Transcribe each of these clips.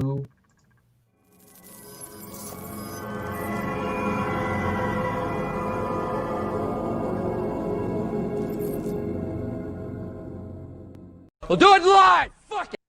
We'll do it live. Fuck it.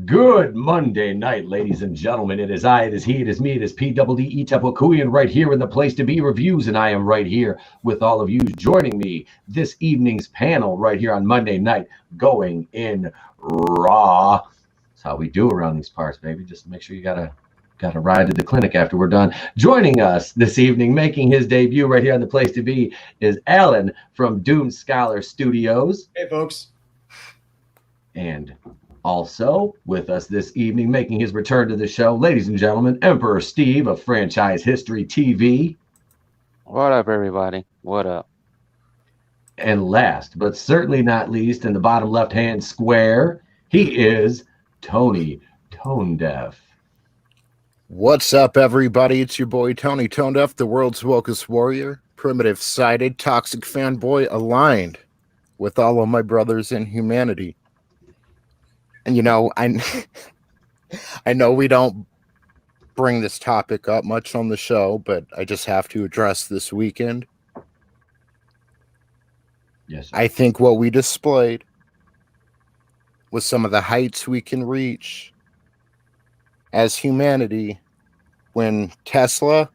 Good Monday night, ladies and gentlemen. It is I, it is he, it is me, it is PWDE Tepecuyan right here in the Place to Be Reviews, and I am right here with all of you joining me this evening's panel right here on Monday night, going in raw. That's how we do around these parts, baby. Just make sure you got a ride to the clinic after we're done. Joining us this evening, making his debut right here on the Place to Be, is Alan from Doom Scholar Studios. Hey, folks. And also with us this evening, making his return to the show, ladies and gentlemen, Emperor Steve of Franchise History TV. What up, everybody? What up? And last, but certainly not least, in the bottom left-hand square, he is Tony Tone Deaf. What's up, everybody? It's your boy Tony Tone Deaf, the world's wokest warrior, primitive-sided, toxic fanboy, aligned with all of my brothers in humanity. And, you know, I know we don't bring this topic up much on the show, but I just have to address this weekend. Yes, sir. I think what we displayed was some of the heights we can reach as humanity when Tesla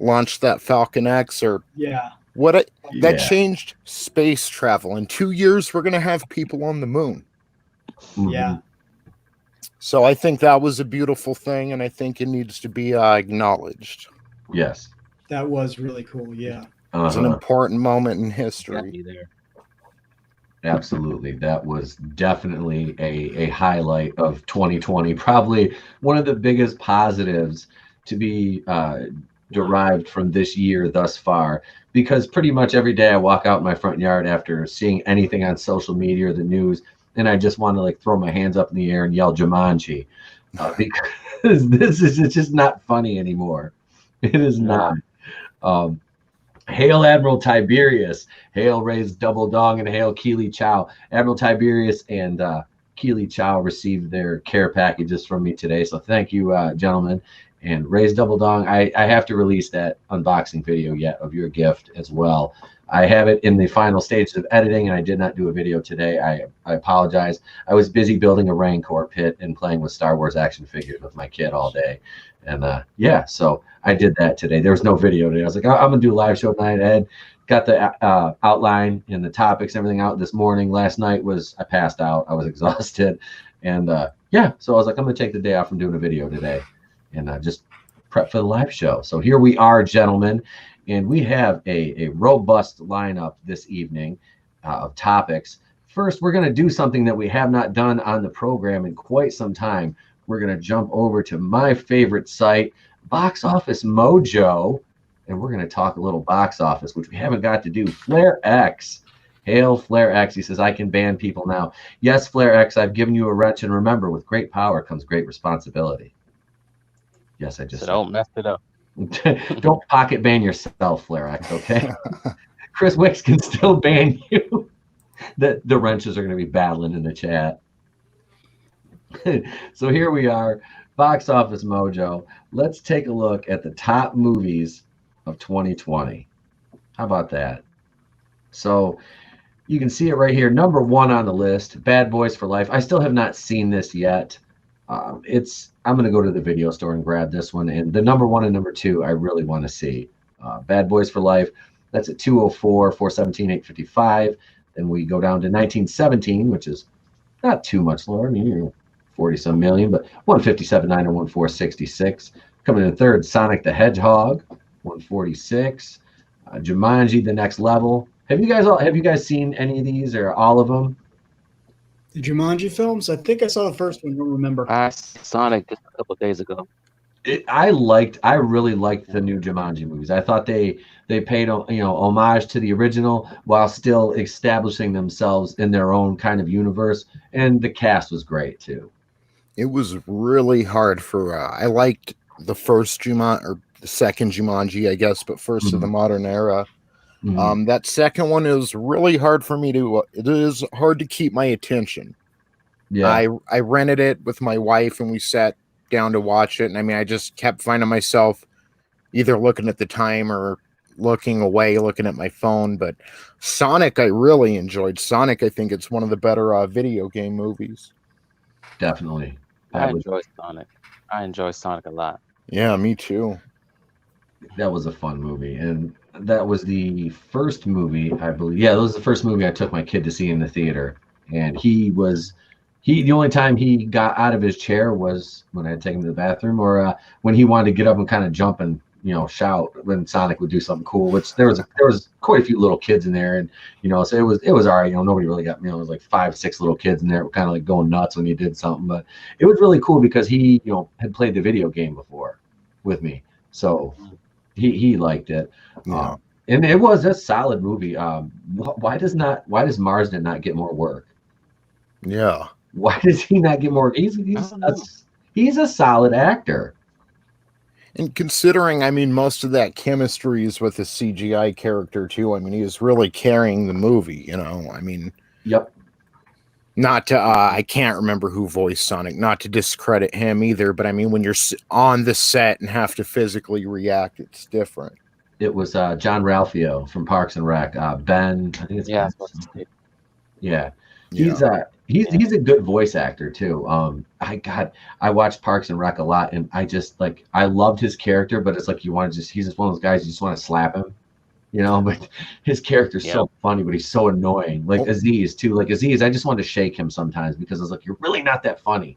launched that Falcon X, or that changed space travel. In 2 years, we're going to have people on the moon. Yeah. So I think that was a beautiful thing, and I think it needs to be acknowledged. Yes. That was really cool, yeah. It's an important moment in history. Absolutely. That was definitely a highlight of 2020. Probably one of the biggest positives to be derived from this year thus far, because pretty much every day I walk out in my front yard after seeing anything on social media or the news, and I just want to like throw my hands up in the air and yell Jumanji, because it's just not funny anymore. It is not. Hail Admiral Tiberius, hail Ray's Double Dong, and hail Keely Chow. Admiral Tiberius and Keely Chow received their care packages from me today, so thank you, gentlemen. And Ray's Double Dong, I have to release that unboxing video yet of your gift as well. I have it in the final stages of editing, and I did not do a video today. I apologize. I was busy building a Rancor pit and playing with Star Wars action figures with my kid all day. And yeah, so I did that today. There was no video today. I was like, I'm going to do a live show tonight. I had got the outline and the topics, everything out this morning. Last night I passed out. I was exhausted. And yeah, so I was like, I'm going to take the day off from doing a video today and just prep for the live show. So here we are, gentlemen. And we have a robust lineup this evening of topics. First, we're going to do something that we have not done on the program in quite some time. We're going to jump over to my favorite site, Box Office Mojo, and we're going to talk a little box office, which we haven't got to do. Flare X. Hail Flare X. He says, I can ban people now. Yes, Flare X, I've given you a wrench, and remember, with great power comes great responsibility. Yes, I just so don't mess it up. Don't pocket ban yourself, Flare X, okay? Chris Wicks can still ban you. The wrenches are going to be battling in the chat. So here we are, Box Office Mojo. Let's take a look at the top movies of 2020. How about that? So you can see it right here. Number one on the list, Bad Boys for Life. I still have not seen this yet. I'm going to go to the video store and grab this one. And the number one and number two, I really want to see. Bad Boys for Life. That's at 204, 417, 855. Then we go down to 1917, which is not too much lower. I mean, you're 40-some million, but 157.9 and 1466. Coming in third, Sonic the Hedgehog, 146. Jumanji: The Next Level. Have you guys seen any of these or all of them? The Jumanji films? I think I saw the first one. I don't remember. I saw Sonic just a couple of days ago. I really liked the new Jumanji movies. I thought they paid homage to the original while still establishing themselves in their own kind of universe, and the cast was great too. It was really hard for I liked the first Jumanji, or the second Jumanji, I guess, but first of the modern era. That second one is really hard for me to. It is hard to keep my attention. Yeah. I rented it with my wife and we sat down to watch it. And I mean, I just kept finding myself either looking at the time or looking away, looking at my phone. But Sonic, I really enjoyed. Sonic, I think it's one of the better video game movies. Definitely. I enjoy Sonic. I enjoy Sonic a lot. Yeah, me too. That was a fun movie. And that was the first movie, I believe. Yeah, that was the first movie I took my kid to see in the theater. And the only time he got out of his chair was when I had taken him to the bathroom, or when he wanted to get up and kind of jump and shout when Sonic would do something cool. Which there was quite a few little kids in there, and so it was all right. Nobody really got it was like 5-6 little kids in there, kind of like going nuts when he did something. But it was really cool because he had played the video game before with me, so he liked it. Yeah. And it was a solid movie. Why does Marsden not get more work? Yeah. Why does he not get more? He's a solid actor. And considering, I mean, most of that chemistry is with the CGI character too. I mean, he is really carrying the movie. I mean, Yep. Not to, I can't remember who voiced Sonic. Not to discredit him either, but I mean, when you're on the set and have to physically react, it's different. It was John Ralphio from Parks and Rec. Ben, I think it's Yeah. Ben. Yeah. He's a good voice actor too. I watched Parks and Rec a lot, and I loved his character, but it's like he's just one of those guys you just want to slap him, But his character's so funny, but he's so annoying. Like Aziz too. Like Aziz, I just want to shake him sometimes because I was like, you're really not that funny.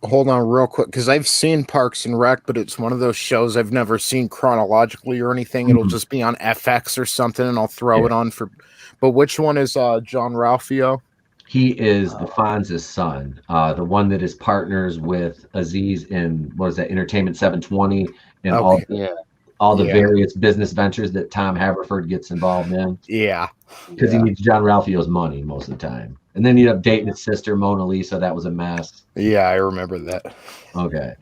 Hold on real quick, because I've seen Parks and Rec, but it's one of those shows I've never seen chronologically or anything. It'll just be on FX or something, and I'll throw it on for. But which one is John Ralphio? He is the Fonz's son, the one that is partners with Aziz in Entertainment 720 and all the various business ventures that Tom Haverford gets involved in. Yeah, because he needs John Ralphio's money most of the time, and then he ended up dating his sister Mona Lisa. That was a mess. Yeah, I remember that. Okay,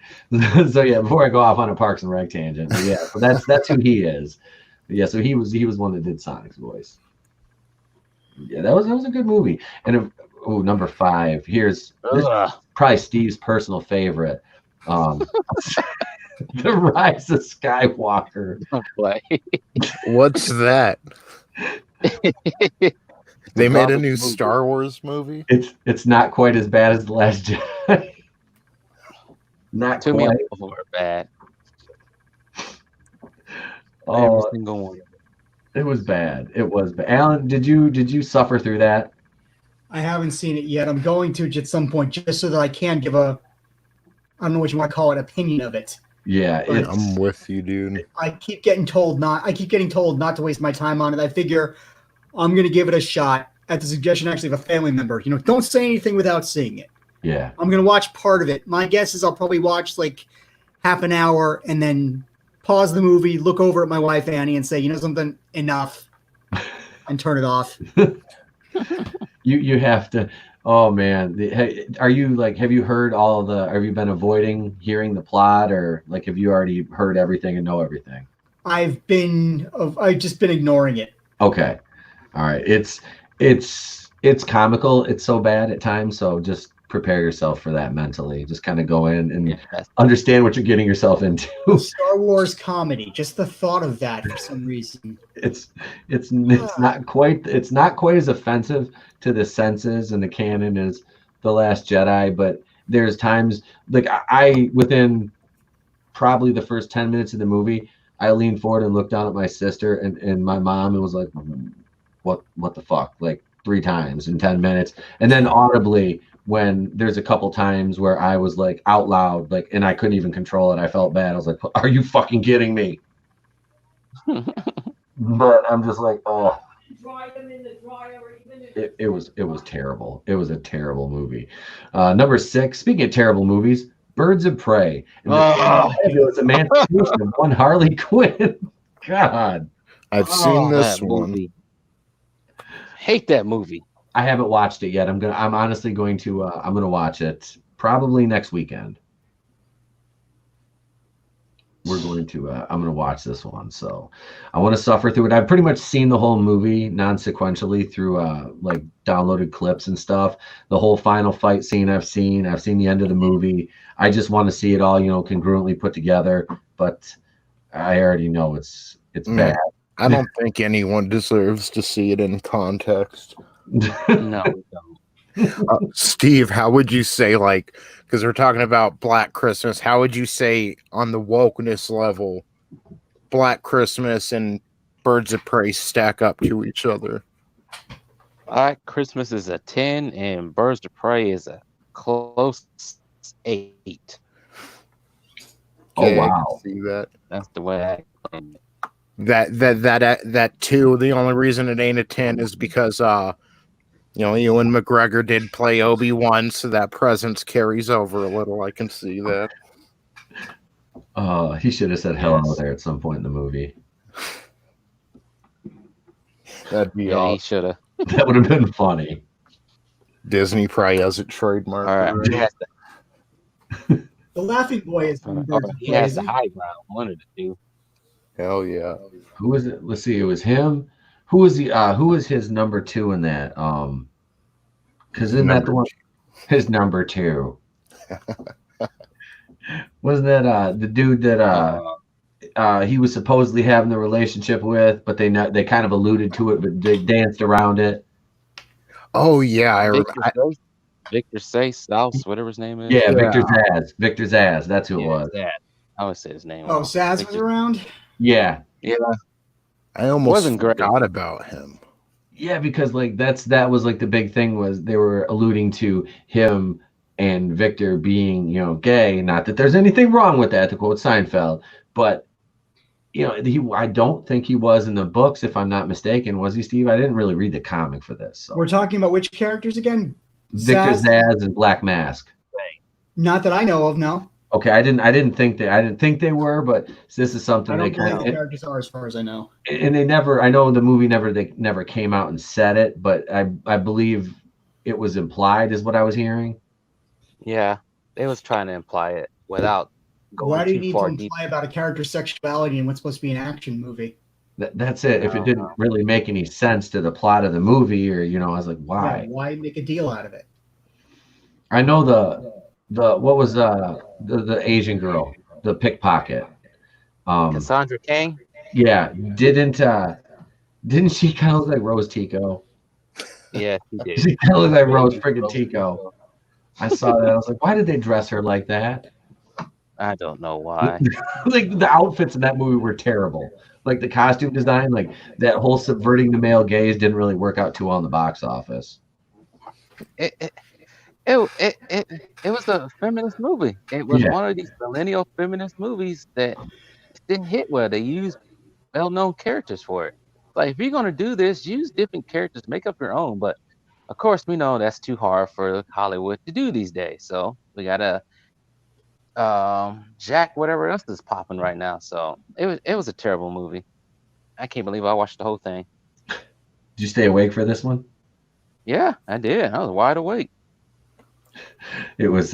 so before I go off on a Parks and Rec tangent, so that's who he is. Yeah, so he was one that did Sonic's voice. Yeah, that was a good movie. And number 5. This probably Steve's personal favorite. The Rise of Skywalker. What's that? They made a new Star Wars movie. It's not quite as bad as The Last Jedi. Not to quite. me, all bad. Oh, every single one. It was bad. It was bad. Alan, did you suffer through that? I haven't seen it yet. I'm going to at some point just so that I can give I don't know what you want to call it, opinion of it. Yeah, I'm with you, dude. I keep getting told not to waste my time on it. I figure I'm going to give it a shot at the suggestion actually of a family member. Don't say anything without seeing it. Yeah. I'm going to watch part of it. My guess is I'll probably watch like half an hour and then pause the movie, look over at my wife Annie, and say, something, enough, and turn it off. You have to. Oh man, have you heard have you been avoiding hearing the plot, or like have you already heard everything and know everything? I've just been ignoring it. Okay, all right. It's comical. It's so bad at times. So just prepare yourself for that mentally. Just kind of go in and understand what you're getting yourself into. Star Wars comedy. Just the thought of that for some reason. It's not quite as offensive to the senses and the canon as The Last Jedi, but there's times like I within probably the first 10 minutes of the movie, I leaned forward and looked down at my sister and my mom and was like, what the fuck? Like 3 times in 10 minutes. And then audibly when there's a couple times where I was like out loud, like, and I couldn't even control it. I felt bad. I was like, are you fucking kidding me? But I'm just like, oh, it was terrible. It was a terrible movie. Number 6, speaking of terrible movies, Birds of Prey. And it was Emancipation of one Harley Quinn. God. I've seen this one. Movie. Hate that movie. I haven't watched it yet. I'm honestly going to I'm gonna watch it probably next weekend. I'm going to watch this one. So I want to suffer through it. I've pretty much seen the whole movie non-sequentially through like downloaded clips and stuff. The whole final fight scene I've seen the end of the movie. I just want to see it all, congruently put together, but I already know it's bad. I don't think anyone deserves to see it in context. No, we don't. Steve, how would you say, like, because we're talking about Black Christmas, how would you say on the wokeness level, Black Christmas and Birds of Prey stack up to each other? Black Christmas is a 10, and Birds of Prey is a close 8. Oh, Okay, I wow. can see that. That's the way I claim it. That too. The only reason it ain't a 10 is because Ewan McGregor did play Obi-Wan, so that presence carries over a little. I can see that. He should have said hello there at some point in the movie. That'd be Yeah, awesome. he should have. That would have been funny. Disney probably has it trademarked. All right, already. he has to, The Laughing Boy is from Birds of he Prey, has isn't the he? high ground. One of the two. Hell yeah. Who was it? Let's see. It was him. Who was who was his number 2 in that? Because isn't that the one? His number 2. Wasn't that the dude that he was supposedly having the relationship with, but they kind of alluded to it, but they danced around it. Oh yeah, Victor Say South, whatever his name is. Yeah, Victor Zaz. Victor Zaz. That's who it was. Zaz. I always say his name. Oh, wrong. Saz was Victor- around? Yeah, Yeah, I almost Wasn't great. forgot about him. yeah, because like that was like the big thing was they were alluding to him and Victor being gay. Not that there's anything wrong with that, to quote Seinfeld, but I don't think he was in the books, if I'm not mistaken. Was he, Steve? I didn't really read the comic for this. So. We're talking about which characters again? Victor Zaz and Black Mask. Not that I know of, no. Okay, I didn't think they were, but this is something I they don't know kind who of the characters are as far as I know. and they never. I know the movie never came out and said it, but I believe it was implied, is what I was hearing. yeah. They was trying to imply it without going Why do you too need far to deep. imply about a character's sexuality in what's supposed to be an action movie? That's it. If it didn't really make any sense to the plot of the movie, or I was like, why? Yeah, why make a deal out of it? I know the what was the Asian girl, the pickpocket. Cassandra Cain. Yeah, didn't she kind of look like Rose Tico? Yeah, he did. She kind of looked like Rose friggin' Tico. I saw that. I was like, why did they dress her like that? I don't know why. Like the outfits in that movie were terrible. Like the costume design, like that whole subverting the male gaze didn't really work out too well in the box office. It was a feminist movie. It was one of these millennial feminist movies that didn't hit well. They used well-known characters for it. Like, if you're gonna do this, use different characters, make up your own. But of course, we know that's too hard for Hollywood to do these days. So we gotta Jack whatever else is popping right now. So it was a terrible movie. I can't believe I watched the whole thing. Did you stay awake for this one? Yeah, I did. I was wide awake. It was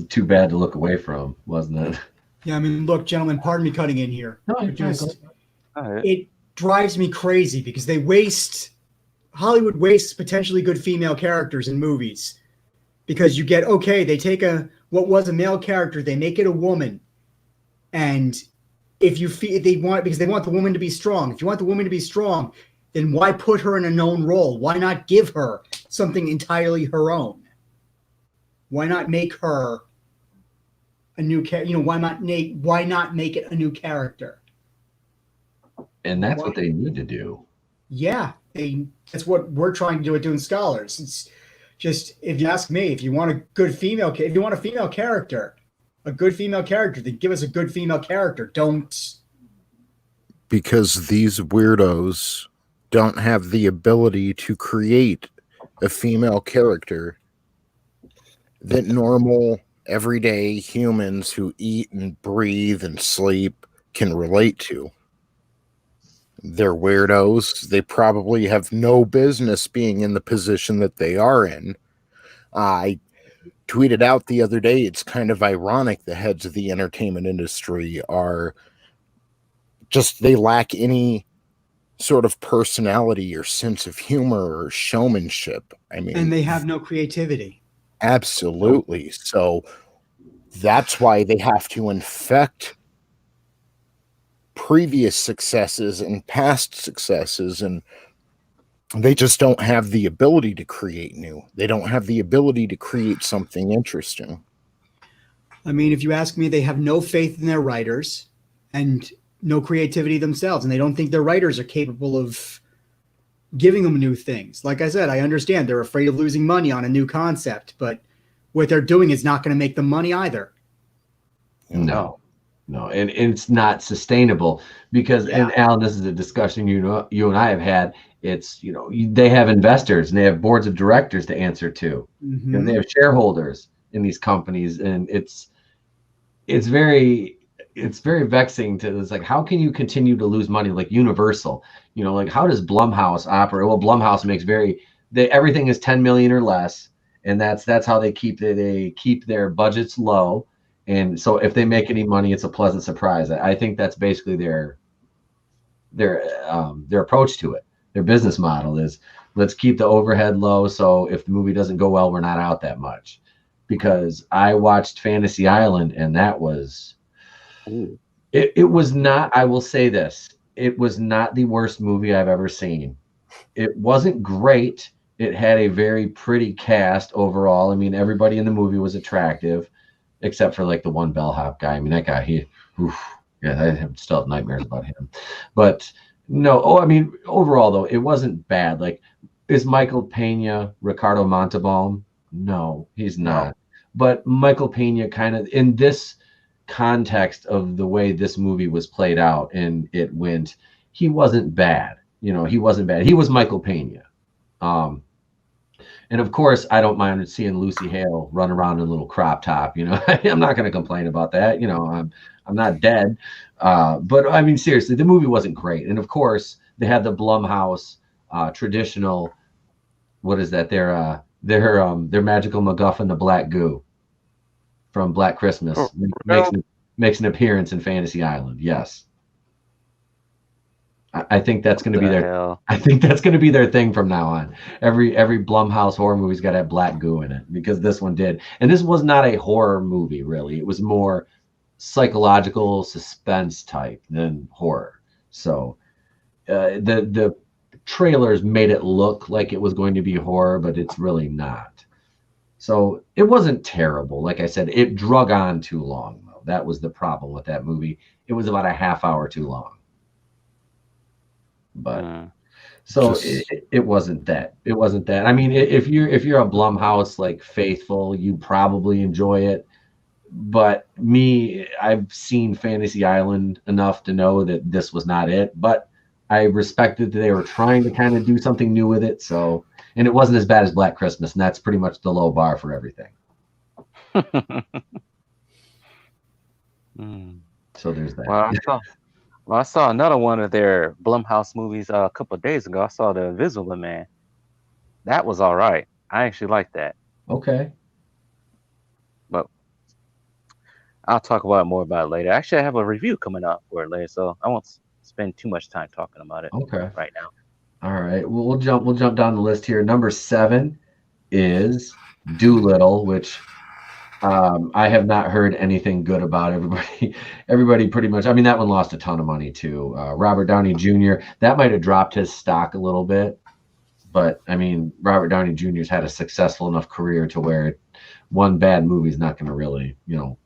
too bad to look away from, wasn't it? Yeah, I mean, look, gentlemen, pardon me cutting in here. All right. It drives me crazy because Hollywood wastes potentially good female characters in movies because they take what was a male character, they make it a woman, and because they want the woman to be strong. If you want the woman to be strong, then why put her in a known role? Why not give her something entirely her own? Why not make her a new character? Why not make it a new character? And that's what they need to do. Yeah, that's what we're trying to do at Doing Scholars. It's just, if you ask me, if you want a female character, then give us a good female character. Don't. Because these weirdos don't have the ability to create a female character that normal, everyday humans who eat and breathe and sleep can relate to. They're weirdos. They probably have no business being in the position that they are in. tweeted out the other day, it's kind of ironic the heads of the entertainment industry are just, they lack any sort of personality or sense of humor or showmanship. I mean, And they have no creativity. absolutely. So that's why they have to infect previous successes and past successes, and they just don't have the ability to create new. They don't have the ability to create something interesting. I mean, if you ask me, they have no faith in their writers and no creativity themselves, and they don't think their writers are capable of giving them new things. Like I said, I understand they're afraid of losing money on a new concept, but what they're doing is not going to make them money either. No, and it's not sustainable because, and Alan, this is a discussion you and I have had. It's, they have investors and they have boards of directors to answer to. Mm-hmm. They have shareholders in these companies, and it's very vexing to, it's like, how can you continue to lose money? Like Universal, like, how does Blumhouse operate? Well, Blumhouse makes everything is 10 million or less, and that's how they keep their budgets low. And so if they make any money, it's a pleasant surprise. I think that's basically their approach to it. Their business model is, let's keep the overhead low, so if the movie doesn't go well, we're not out that much. Because I watched Fantasy Island, and that was it was not, I will say this, it was not the worst movie I've ever seen. It wasn't great. It had a very pretty cast overall. I mean, everybody in the movie was attractive, except for like the one bellhop guy. I mean, that guy, I still have nightmares about him. But no, overall though, it wasn't bad. Like, is Michael Pena Ricardo Montalban? No, he's not. No. But Michael Pena, kind of in this context of the way this movie was played out and it went, he wasn't bad. He wasn't bad. He was Michael Pena. And of course, I don't mind seeing Lucy Hale run around in a little crop top. I'm not going to complain about that. I'm not dead. But I mean, seriously, the movie wasn't great. And of course, they had the Blumhouse traditional. What is that? Their magical MacGuffin, the black goo from Black Christmas, makes an appearance in Fantasy Island. Yes. I think that's going to be their. I think that's going to be their thing from now on. Every Blumhouse horror movie's got to have black goo in it, because this one did. And this was not a horror movie, really. It was more psychological suspense type than horror. So the trailers made it look like it was going to be horror, but it's really not. So it wasn't terrible. Like I said, it drug on too long, though. That was the problem with that movie. It was about a half hour too long. But it wasn't that. It wasn't that. I mean, if you're a Blumhouse like faithful, you probably enjoy it. But me, I've seen Fantasy Island enough to know that this was not it. But I respected that they were trying to kind of do something new with it. So, and it wasn't as bad as Black Christmas, and that's pretty much the low bar for everything. So there's that. Well, I saw another one of their Blumhouse movies a couple of days ago. I saw The Invisible Man. That was all right. I actually liked that. Okay. But I'll talk more about it later. Actually, I have a review coming up for it later, so I won't spend too much time talking about it right now. All right. Well, we'll jump down the list here. Number 7 is Doolittle, which I have not heard anything good about. Everybody pretty much. I mean, that one lost a ton of money too. Robert Downey Jr. That might have dropped his stock a little bit, but I mean, Robert Downey Jr.'s had a successful enough career to where one bad movie is not going to really,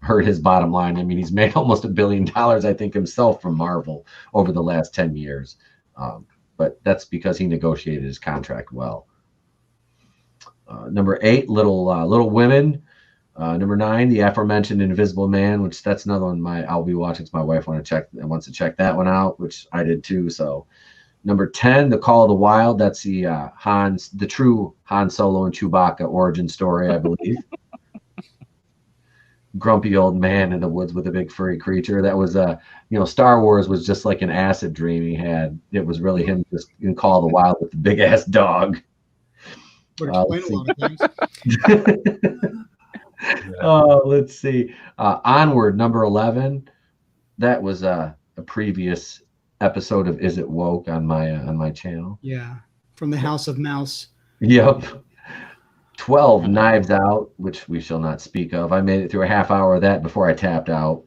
hurt his bottom line. I mean, he's made almost $1 billion, I think, himself from Marvel over the last 10 years. But that's because he negotiated his contract well. Number 8, Little Women. Number 9, the aforementioned Invisible Man, which that's another one I'll be watching. My wife wants to check that one out, which I did too. So, number 10, The Call of the Wild. That's the true Han Solo and Chewbacca origin story, I believe. Grumpy old man in the woods with a big furry creature. That was Star Wars was just like an acid dream he had. It was really him just in Call of the Wild with the big ass dog. Would explain a lot of things. Let's see. Onward, number 11. That was a previous episode of Is It Woke on my channel. Yeah, from the House of Mouse. Yep. 12, Knives Out, which we shall not speak of. I made it through a half hour of that before I tapped out.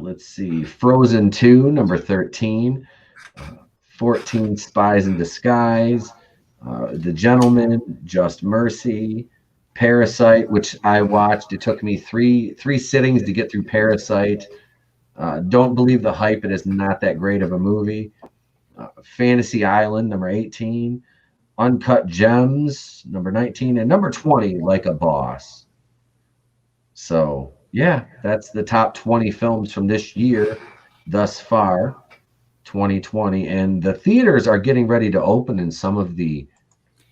Let's see. Frozen 2, number 13. 14, Spies in Disguise. The Gentleman, Just Mercy. Parasite, which I watched. It took me three sittings to get through Parasite. Don't believe the hype. It is not that great of a movie. Fantasy Island, number 18. Uncut Gems, number 19. And number 20, Like a Boss. So, yeah, that's the top 20 films from this year thus far, 2020. And the theaters are getting ready to open in some of the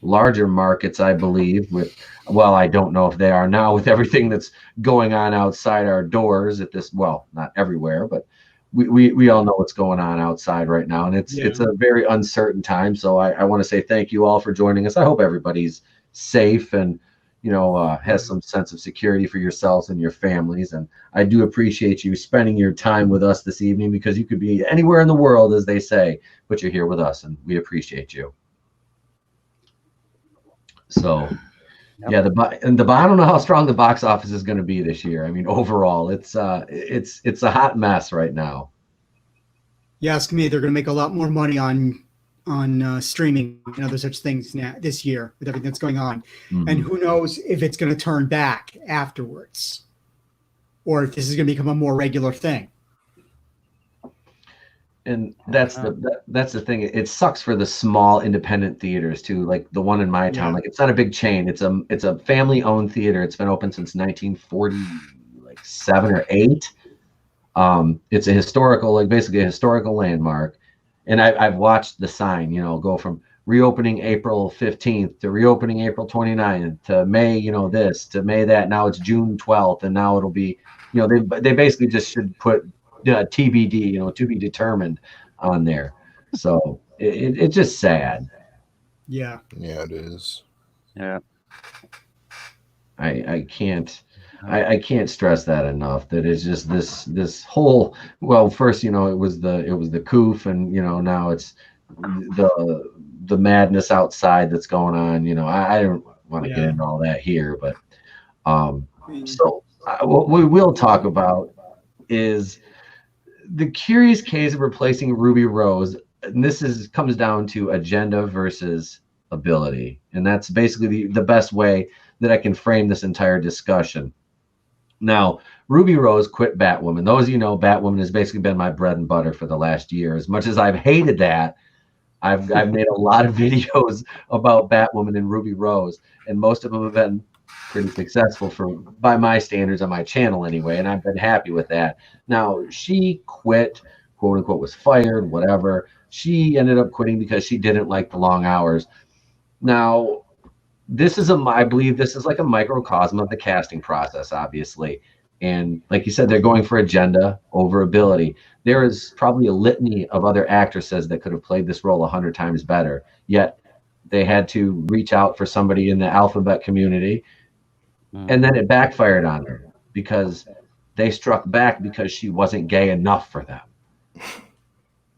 larger markets, I believe, with, well, I don't know if they are now with everything that's going on outside our doors at this, well, not everywhere, but we all know what's going on outside right now, and it's a very uncertain time. So I want to say thank you all for joining us. I hope everybody's safe and has some sense of security for yourselves and your families. And I do appreciate you spending your time with us this evening, because you could be anywhere in the world, as they say, but you're here with us, and we appreciate you. So, I don't know how strong the box office is going to be this year. I mean, overall, it's a hot mess right now. You ask me, they're going to make a lot more money on streaming and other such things now this year with everything that's going on. Mm-hmm. And who knows if it's going to turn back afterwards, or if this is going to become a more regular thing. And that's the thing. It sucks for the small independent theaters too, like the one in my town. Like, it's not a big chain. It's a family-owned theater. It's been open since 1947 or 8. It's a historical, basically a historical landmark. And I've watched the sign, go from reopening April 15th to reopening April 29th to May, this to May that. Now it's June 12th, and now it'll be, they basically just should put TBD, to be determined on there. So it's just sad. Yeah. Yeah, it is. Yeah. I can't stress that enough. That it's just this whole, well, first, it was the coof, and now it's the madness outside that's going on. I don't want to get into all that here, but so what we will talk about is the curious case of replacing Ruby Rose. And this comes down to agenda versus ability, and that's basically the best way that I can frame this entire discussion. Now, Ruby Rose quit Batwoman. Those of you know, Batwoman has basically been my bread and butter for the last year. As much as I've hated that, I've made a lot of videos about Batwoman and Ruby Rose, and most of them have been pretty successful by my standards on my channel anyway, and I've been happy with that. Now, she quit, quote unquote, was fired, whatever. She ended up quitting because she didn't like the long hours. Now, I believe this is like a microcosm of the casting process, obviously. And like you said, they're going for agenda over ability. There is probably a litany of other actresses that could have played this role 100 times better, yet they had to reach out for somebody in the alphabet community. And then it backfired on her because they struck back because she wasn't gay enough for them,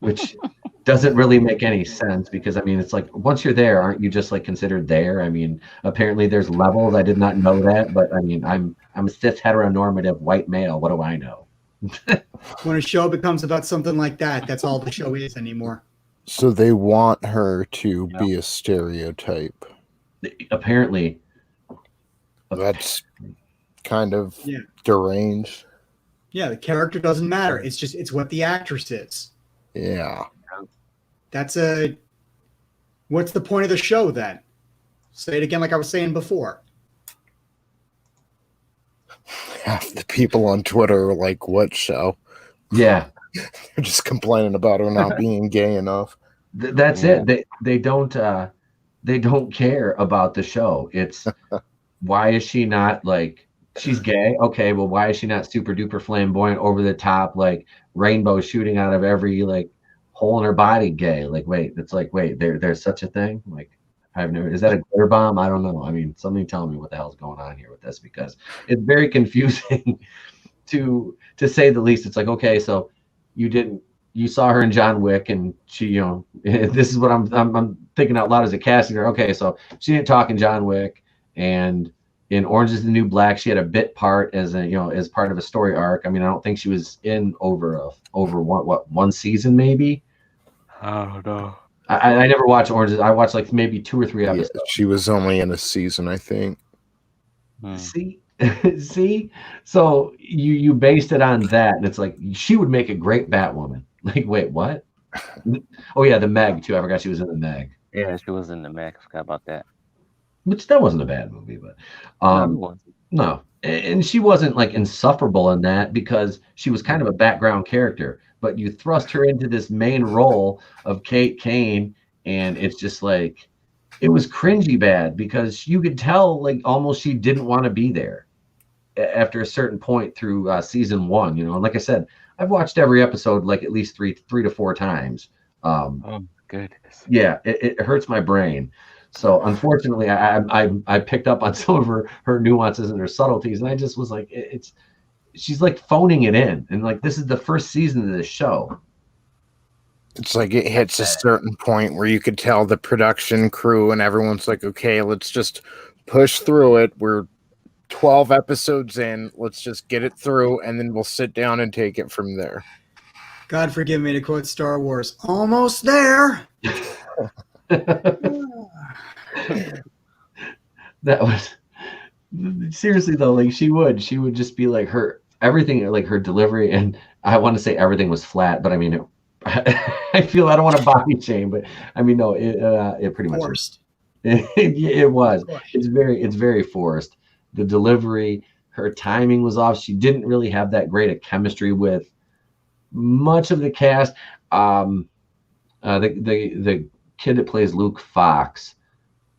which doesn't really make any sense, because, I mean, it's like, once you're there, aren't you just considered there? I mean, apparently there's levels. I did not know that, but I mean, I'm a cis heteronormative white male. What do I know? When a show becomes about something like that, that's all the show is anymore. So they want her to be a stereotype. Apparently. That's kind of deranged. Yeah, the character doesn't matter. It's what the actress is. Yeah. What's the point of the show then? Say it again, like I was saying before. Half the people on Twitter are like, what show? Yeah. They're just complaining about her not being gay enough. That's it. They don't care about the show. It's why is she not she's gay? Okay, well, why is she not super duper flamboyant, over the top, rainbow shooting out of every hole in her body gay? Wait, there's such a thing? I've never. Is that a glitter bomb? I don't know. I mean, somebody tell me what the hell's going on here with this, because it's very confusing to say the least. It's like, okay, so you saw her in John Wick, and she, this is what I'm thinking out loud as a casting her. Okay, so she didn't talk in John Wick, and in Orange is the New Black, she had a bit part as as part of a story arc. I mean, I don't think she was in over one season maybe. I don't know. I never watched Orange. I watched like maybe 2 or 3 episodes. Yeah, she was only in a season, I think. See, so you based it on that, and it's like she would make a great Batwoman. Like, wait, what? Oh yeah, the Meg too. I forgot she was in the Meg. Yeah, she was in the Meg. I forgot about that. Which that wasn't a bad movie, but no, and she wasn't like insufferable in that, because she was kind of a background character. But you thrust her into this main role of Kate Kane, and it's just like, it was cringy bad, because you could tell like almost she didn't want to be there after a certain point through season 1. And like I said, I've watched every episode like at least three to four times. Oh my goodness. Yeah, it hurts my brain. So unfortunately, I picked up on some of her nuances and her subtleties, and I just was like, she's like phoning it in, and like, this is the first season of this show. It's like it hits a certain point where you could tell the production crew and everyone's like, okay, let's just push through it. We're 12 episodes in. Let's just get it through, and then we'll sit down and take it from there. God forgive me to quote Star Wars, almost there. That was seriously though, like she would just be like, her everything, like her delivery, and I want to say everything was flat, but I mean, I feel I don't want to body shame, but I mean, no, it pretty much Forced. it was. It's very forced. The delivery, her timing was off. She didn't really have that great a chemistry with much of the cast. The kid that plays Luke Fox,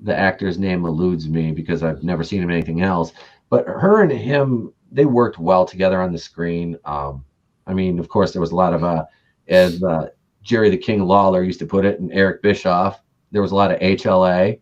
the actor's name eludes me because I've never seen him in anything else, but her and him, they worked well together on the screen. I mean, of course, there was a lot of as Jerry the King Lawler used to put it, and Eric Bischoff, there was a lot of HLA,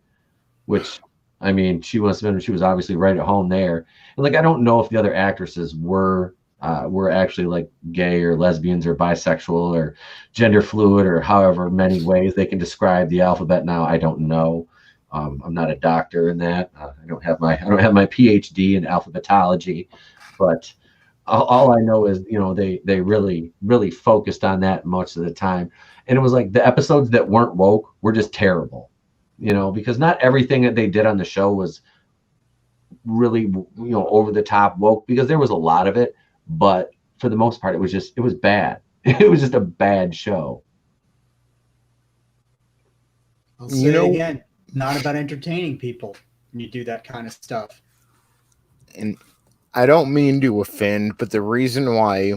which, I mean, she was obviously right at home there. And like, I don't know if the other actresses were actually like gay or lesbians or bisexual or gender fluid, or however many ways they can describe the alphabet now. I don't know. I'm not a doctor in that. I don't have my PhD in alphabetology, but all I know is, they really focused on that much of the time. And it was like the episodes that weren't woke were just terrible, because not everything that they did on the show was really, over the top woke, because there was a lot of it, but for the most part, it was bad. It was just a bad show. I'll say it again, not about entertaining people when you do that kind of stuff. And I don't mean to offend, but the reason why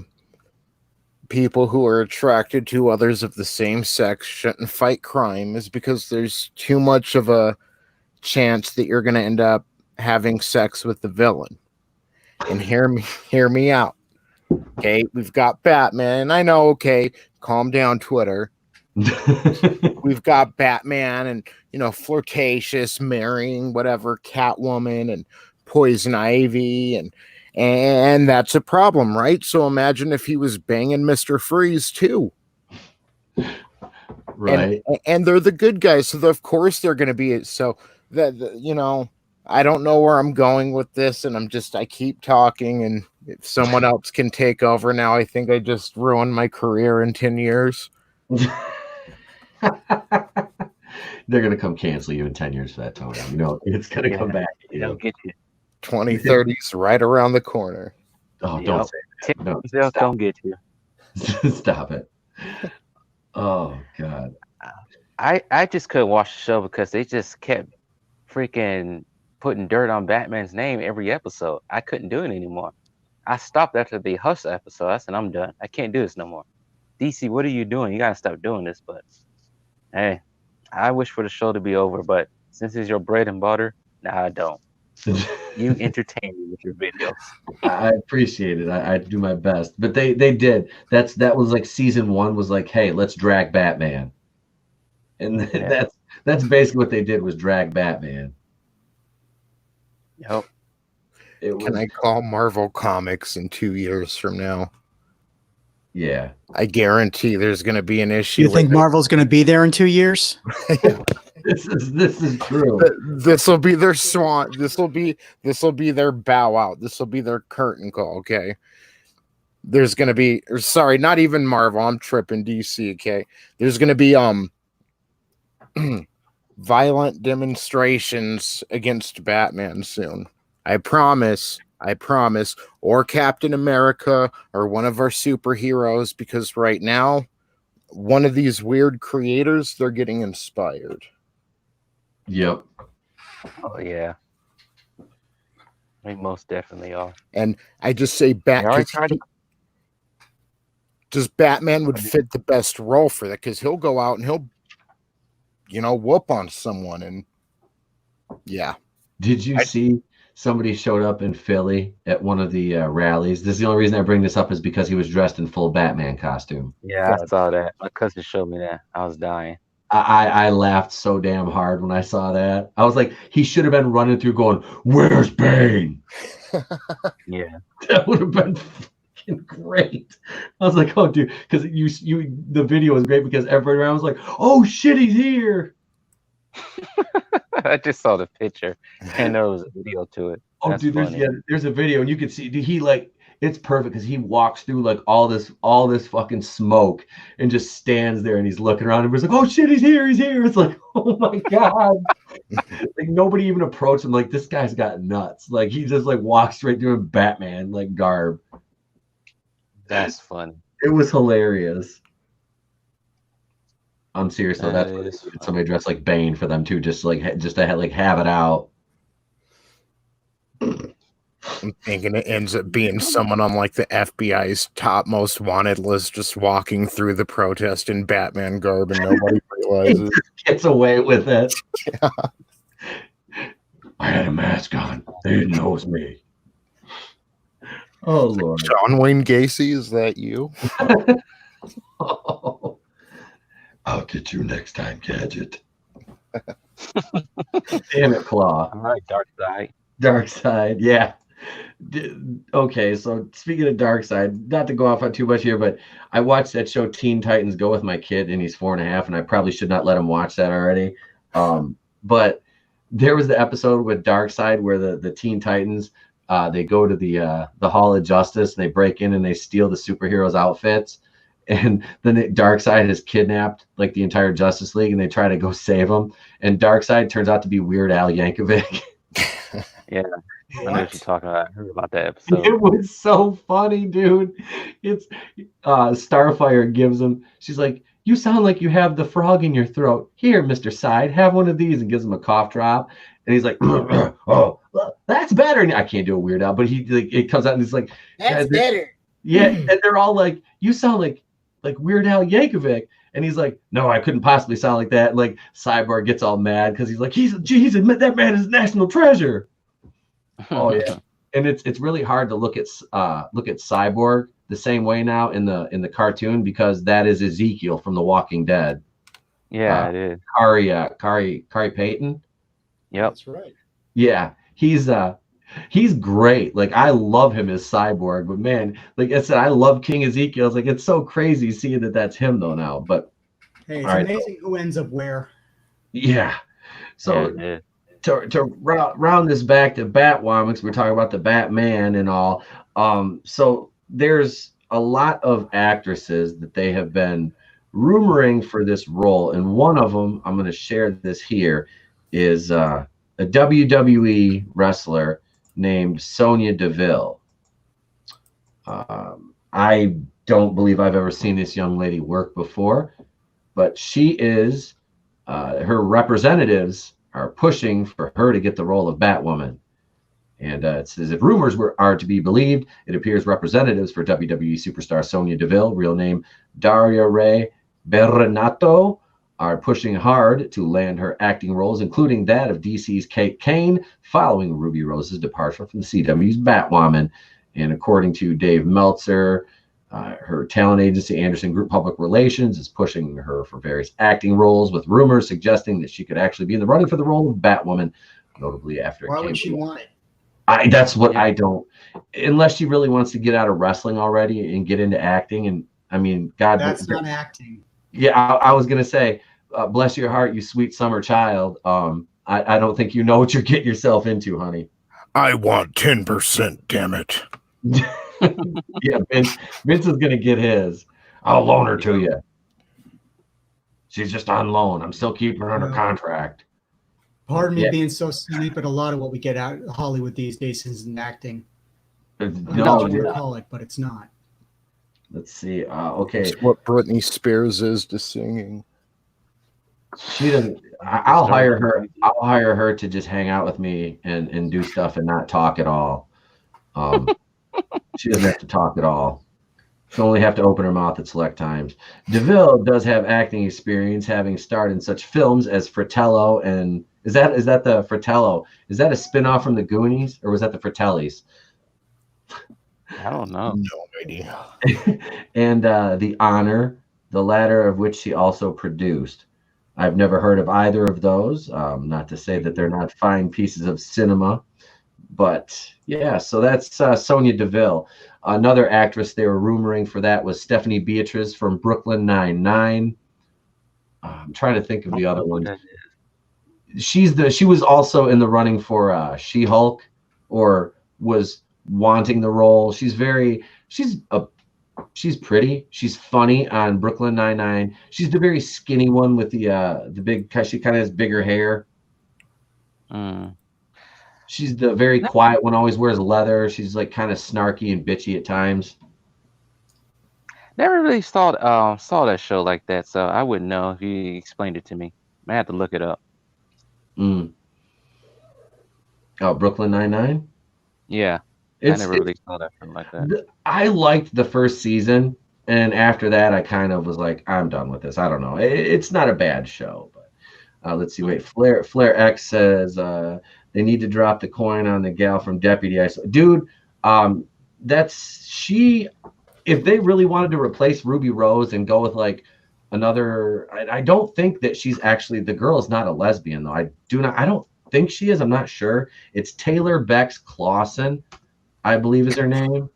people who are attracted to others of the same sex shouldn't fight crime is because there's too much of a chance that you're going to end up having sex with the villain. And hear me out. Okay, we've got Batman, and I know, okay, calm down, Twitter. We've got Batman and, flirtatious, marrying whatever, Catwoman and Poison Ivy, and that's a problem, right? So imagine if he was banging Mr. Freeze too. Right. And they're the good guys, so of course they're going to be, so that, I don't know where I'm going with this, and I keep talking, and if someone else can take over now, I think I just ruined my career in 10 years. They're going to come cancel you in 10 years for that, Tony. It's going to come back. They'll get you. 2030's right around the corner. Oh, don't say that. No, they'll come get you. Stop it. Oh, God. I just couldn't watch the show because they just kept freaking putting dirt on Batman's name every episode. I couldn't do it anymore. I stopped after the Hustle episode. I said, I'm done. I can't do this no more. DC, what are you doing? You got to stop doing this. But, hey, I wish for the show to be over. But since it's your bread and butter, I don't. You entertain me with your videos. I appreciate it. I do my best. But they did. That was like season 1 was like, hey, let's drag Batman. And That's basically what they did was drag Batman. Yep. Can I call Marvel Comics in 2 years from now? Yeah. I guarantee there's going to be an issue. You think Marvel's going to be there in 2 years? This is true. This will be their swan. This will be their bow out. This will be their curtain call. Okay. There's going to be, or sorry, not even Marvel. I'm tripping. DC. Okay. There's going to be violent demonstrations against Batman soon. I promise. Or Captain America or one of our superheroes, because right now, one of these weird creators, they're getting inspired. Yep. Oh yeah. We most definitely are. And I just say just Batman would fit the best role for that, because he'll go out and he'll, whoop on someone. And yeah. Did you see somebody showed up in Philly at one of the rallies? This is the only reason I bring this up is because he was dressed in full Batman costume. Yeah, I saw that. My cousin showed me that. I was dying. I laughed so damn hard when I saw that. I was like, he should have been running through going, "Where's Bane?" Yeah. That would have been fucking great. I was like, oh, dude, because the video was great because everybody around was like, "Oh shit, he's here." I just saw the picture and there was a video to it. Oh, That's dude, there's a video and you can see, dude, he it's perfect because he walks through like all this fucking smoke and just stands there and he's looking around and he's like, "Oh shit, he's here. It's like, oh my god." Like nobody even approached him. Like, this guy's got nuts. Like he just like walks straight through in Batman like garb. That's funny. It was hilarious. I'm serious though. That That's is somebody dressed like Bane for them too, just to have it out. I'm thinking it ends up being someone on like the FBI's top most wanted list, just walking through the protest in Batman garb, and nobody realizes. Gets away with it. Yeah. I had a mask on. They didn't know it was me. Oh Lord. John Wayne Gacy, is that you? Oh. I'll get you next time, Gadget. Damn it, Claw. All right, Dark Side, yeah. Okay, so speaking of Dark Side, not to go off on too much here, but I watched that show Teen Titans Go with my kid, and he's 4.5, and I probably should not let him watch that already. But there was the episode with Dark Side where the Teen Titans, they go to the Hall of Justice, and they break in and they steal the superheroes' outfits. And then Darkseid has kidnapped like the entire Justice League, and they try to go save him. And Darkseid turns out to be Weird Al Yankovic. Yeah, I know what you're talking about. I heard about that episode. It was so funny, dude. It's Starfire gives him. She's like, "You sound like you have the frog in your throat. Here, Mr. Side, have one of these," and gives him a cough drop. And he's like, "Oh, that's better." And I can't do a Weird Al, but it comes out and he's like, "That's better." Yeah, and they're all like, "You sound like Weird Al Yankovic," and he's like, "No, I couldn't possibly sound like that." Like Cyborg gets all mad because he's like, that man is a national treasure. Oh yeah, and it's really hard to look at Cyborg the same way now in the cartoon, because that is Ezekiel from The Walking Dead. Yeah, it is. Kari Payton. Yep, that's right. Yeah, he's great. Like, I love him as Cyborg, but man, like I said, I love King Ezekiel. I was like, it's so crazy seeing that's him though now. But hey, it's amazing who ends up where. Yeah. So to round this back to Batwoman, because we're talking about the Batman and all. So there's a lot of actresses that they have been rumoring for this role, and one of them, I'm going to share this here, is a WWE wrestler named Sonya Deville. I don't believe I've ever seen this young lady work before, but she is, her representatives are pushing for her to get the role of Batwoman. And it says, if rumors are to be believed, it appears representatives for WWE superstar Sonya Deville, real name Daria Ray Bernato, are pushing hard to land her acting roles, including that of DC's Kate Kane, following Ruby Rose's departure from the CW's Batwoman. And according to Dave Meltzer, Her talent agency, Anderson Group Public Relations, is pushing her for various acting roles, with rumors suggesting that she could actually be in the running for the role of Batwoman, notably after Why it came would she to want it? that's what Yeah. I don't, unless she really wants to get out of wrestling already and get into acting. And I mean, God, That's not acting. yeah, I was gonna say, bless your heart, you sweet summer child. I don't think you know what you're getting yourself into, honey. I want 10%, damn it. Yeah, Vince is gonna get his. I'll loan her to you. She's just on loan. I'm still keeping her under contract. Pardon me Yeah. being so silly, but a lot of what we get out of Hollywood these days isn't acting. I don't know No, what you yeah. call it, but it's not. Let's see. Okay, It's what Britney Spears is to singing. she doesn't. I'll hire her. I'll hire her to just hang out with me and do stuff and not talk at all. She doesn't have to talk at all. She'll only have to open her mouth at select times. DeVille does have acting experience, having starred in such films as Fratello and is that the Fratello? Is that a spinoff from the Goonies or was that the Fratellis? I don't know. No idea. And The Honor, the latter of which she also produced. I've never heard of either of those. Not to say that they're not fine pieces of cinema, but yeah. So that's Sonia Deville. Another actress they were rumoring for that was Stephanie Beatriz from Brooklyn Nine-Nine. I'm trying to think of the other one. She was also in the running for She-Hulk, or was wanting the role. She's pretty. She's funny on Brooklyn Nine-Nine. She's the very skinny one with the big. She kind of has bigger hair. She's the very quiet one. Always wears leather. She's like kind of snarky and bitchy at times. Never really saw that show like that, so I wouldn't know if you explained it to me. I have to look it up. Oh, Brooklyn Nine-Nine? Yeah. I never really saw that from like that. I liked the first season, and after that, I kind of was like, I'm done with this. I don't know. It's not a bad show, but let's see. Wait, Flair X says they need to drop the coin on the gal from Deputy. Dude, that's she. If they really wanted to replace Ruby Rose and go with like another, I don't think that she's actually, the girl is not a lesbian though. I don't think she is. I'm not sure. It's Taylor Bex Clausen, I believe is her name.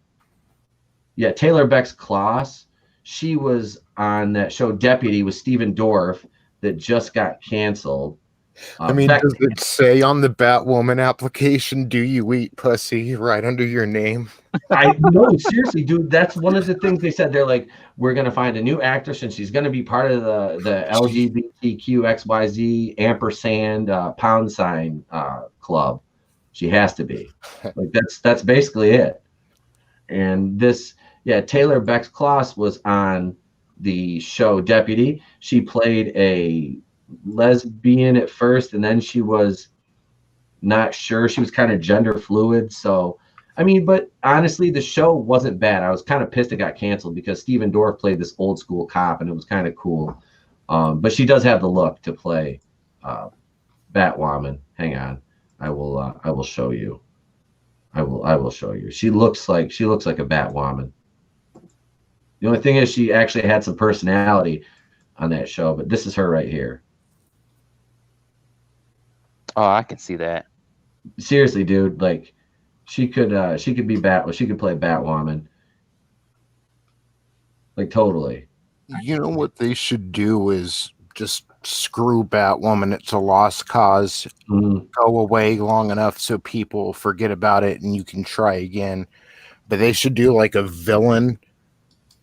Yeah, Taylor Bex Claus. She was on that show Deputy with Steven Dorff that just got canceled. I mean, does it say on the Batwoman application, do you eat pussy, right under your name? I know, seriously, dude. That's one of the things they said. They're like, we're going to find a new actress and she's going to be part of the LGBTQ XYZ ampersand pound sign club. She has to be. Like that's basically it. And this, yeah, Taylor Bex Kloss was on the show Deputy. She played a lesbian at first, and then she was not sure. She was kind of gender fluid. So, I mean, but honestly, the show wasn't bad. I was kind of pissed it got canceled because Steven Dorff played this old school cop, and it was kind of cool. But she does have the look to play Batwoman. Hang on, I will show you. I will show you. She looks like a Batwoman. The only thing is she actually had some personality on that show, but this is her right here. Oh, I can see that. Seriously, dude, like she could be she could play Batwoman. Like totally. You know what they should do is just screw Batwoman. It's a lost cause. Go away long enough so people forget about it and you can try again. But they should do like a villain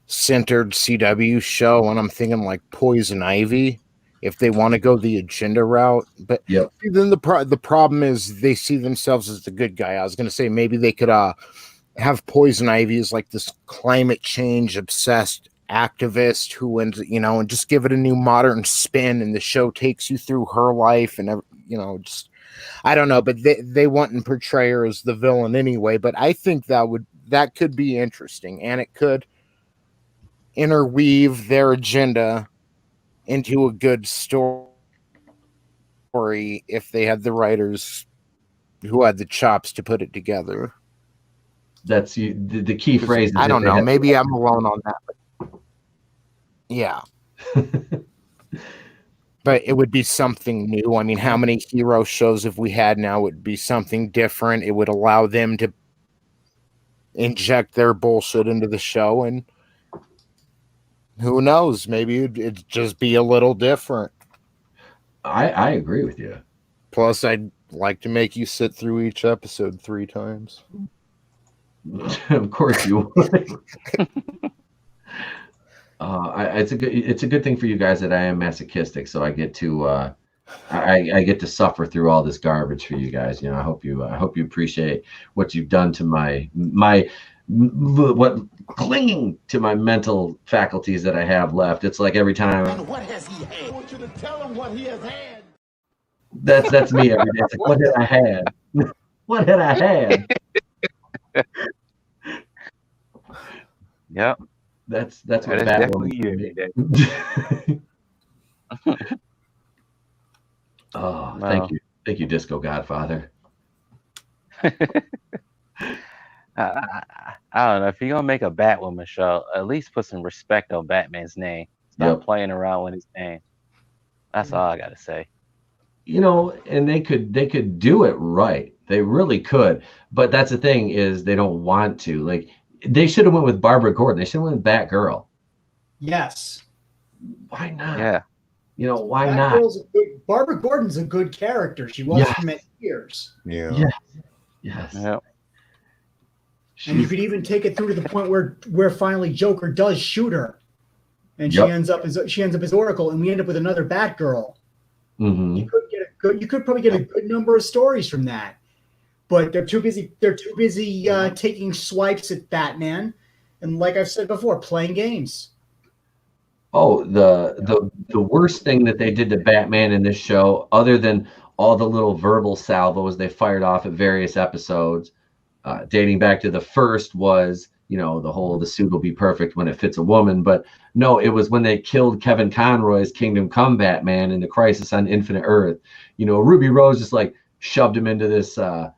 centered CW show, and I'm thinking like Poison Ivy if they want to go the agenda route. But then the problem is they see themselves as the good guy. I was going to say maybe they could have Poison Ivy as like this climate change obsessed activist who ends, and just give it a new modern spin, and the show takes you through her life and just I don't know, but they want to portray her as the villain anyway. But I think that could be interesting, and it could interweave their agenda into a good story if they had the writers who had the chops to put it together. That's the key phrase. I don't know. Maybe I'm alone on that. But yeah. But it would be something new. I mean, how many hero shows have we had now? It would be something different. It would allow them to inject their bullshit into the show, and who knows? Maybe it'd just be a little different. I agree with you. Plus, I'd like to make you sit through each episode 3 times. Of course you would. It's a good thing for you guys that I am masochistic, so I get to I get to suffer through all this garbage for you guys. You know, I hope you appreciate what you've done to my what clinging to my mental faculties that I have left. It's like every time. And what has he had? I want you to tell him what he has had. That's me every day. It's like, what had I had? What had I had? Yep. That's what definitely you. Oh, Wow. thank you, Disco Godfather. I don't know, if you're gonna make a Batwoman show, at least put some respect on Batman's name. Stop playing around with his name. That's all I gotta say. You know, and they could do it right. They really could. But that's the thing, is they don't want to. Like, they should have went with Barbara Gordon. They should have went with Batgirl. Yes. Why not? Yeah. You know, why not? Barbara Gordon's a good character. She was for many years. Yeah. Yes. Yep. And you could even take it through to the point where finally Joker does shoot her, and she ends up as Oracle, and we end up with another Batgirl. Mm-hmm. You could probably get a good number of stories from that, but they're too busy. They're too busy taking swipes at Batman, and like I've said before, playing games. Oh, the worst thing that they did to Batman in this show, other than all the little verbal salvos they fired off at various episodes, dating back to the first, was, you know, the suit will be perfect when it fits a woman. But no, it was when they killed Kevin Conroy's Kingdom Come Batman in the Crisis on Infinite Earth. You know, Ruby Rose just like shoved him into this like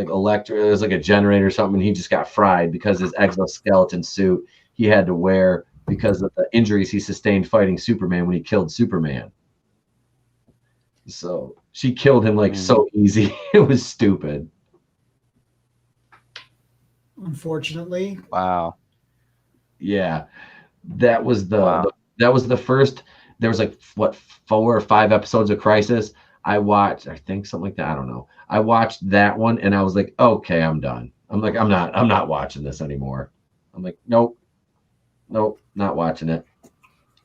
it was like a generator or something, and he just got fried because his exoskeleton suit he had to wear because of the injuries he sustained fighting Superman when he killed Superman. So she killed him like so easy. It was stupid. Unfortunately. Wow. Yeah. That was the first. There was like 4 or 5 episodes of Crisis. I watched, I think something like that. I don't know. I watched that one and I was like, okay, I'm done. I'm like, I'm not watching this anymore. I'm like, nope, not watching it.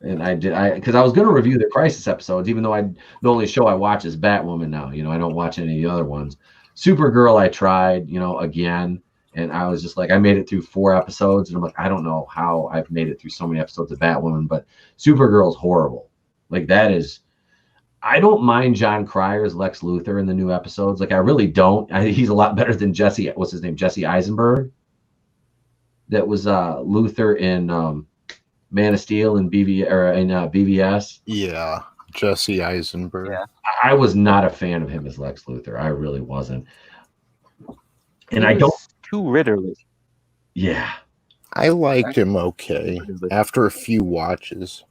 And because I was going to review the Crisis episodes, even though the only show I watch is Batwoman now. You know, I don't watch any of the other ones. Supergirl, I tried, you know, again. And I was just like, I made it through 4 episodes. And I'm like, I don't know how I've made it through so many episodes of Batwoman, but Supergirl's horrible. Like, that is, I don't mind John Cryer's Lex Luthor in the new episodes. Like, I really don't. He's a lot better than Jesse Eisenberg. That was Luthor in Man of Steel and BVS. Yeah, Jesse Eisenberg. Yeah. I was not a fan of him as Lex Luthor. I really wasn't. And I don't. Too Ritterless. Yeah. I liked him okay after a few watches.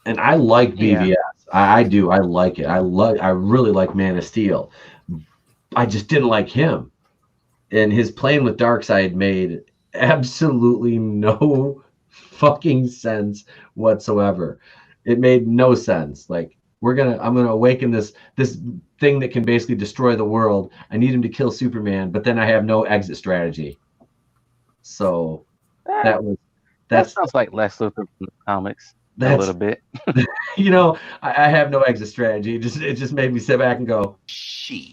And I like BVS. I do. I like it. I really like Man of Steel. I just didn't like him. And his playing with Darkseid made absolutely no fucking sense whatsoever. It made no sense. Like, I'm gonna awaken this thing that can basically destroy the world. I need him to kill Superman, but then I have no exit strategy. So that sounds like Lex Luthor from the comics a little bit. You know, I have no exit strategy. It just made me sit back and go, shit.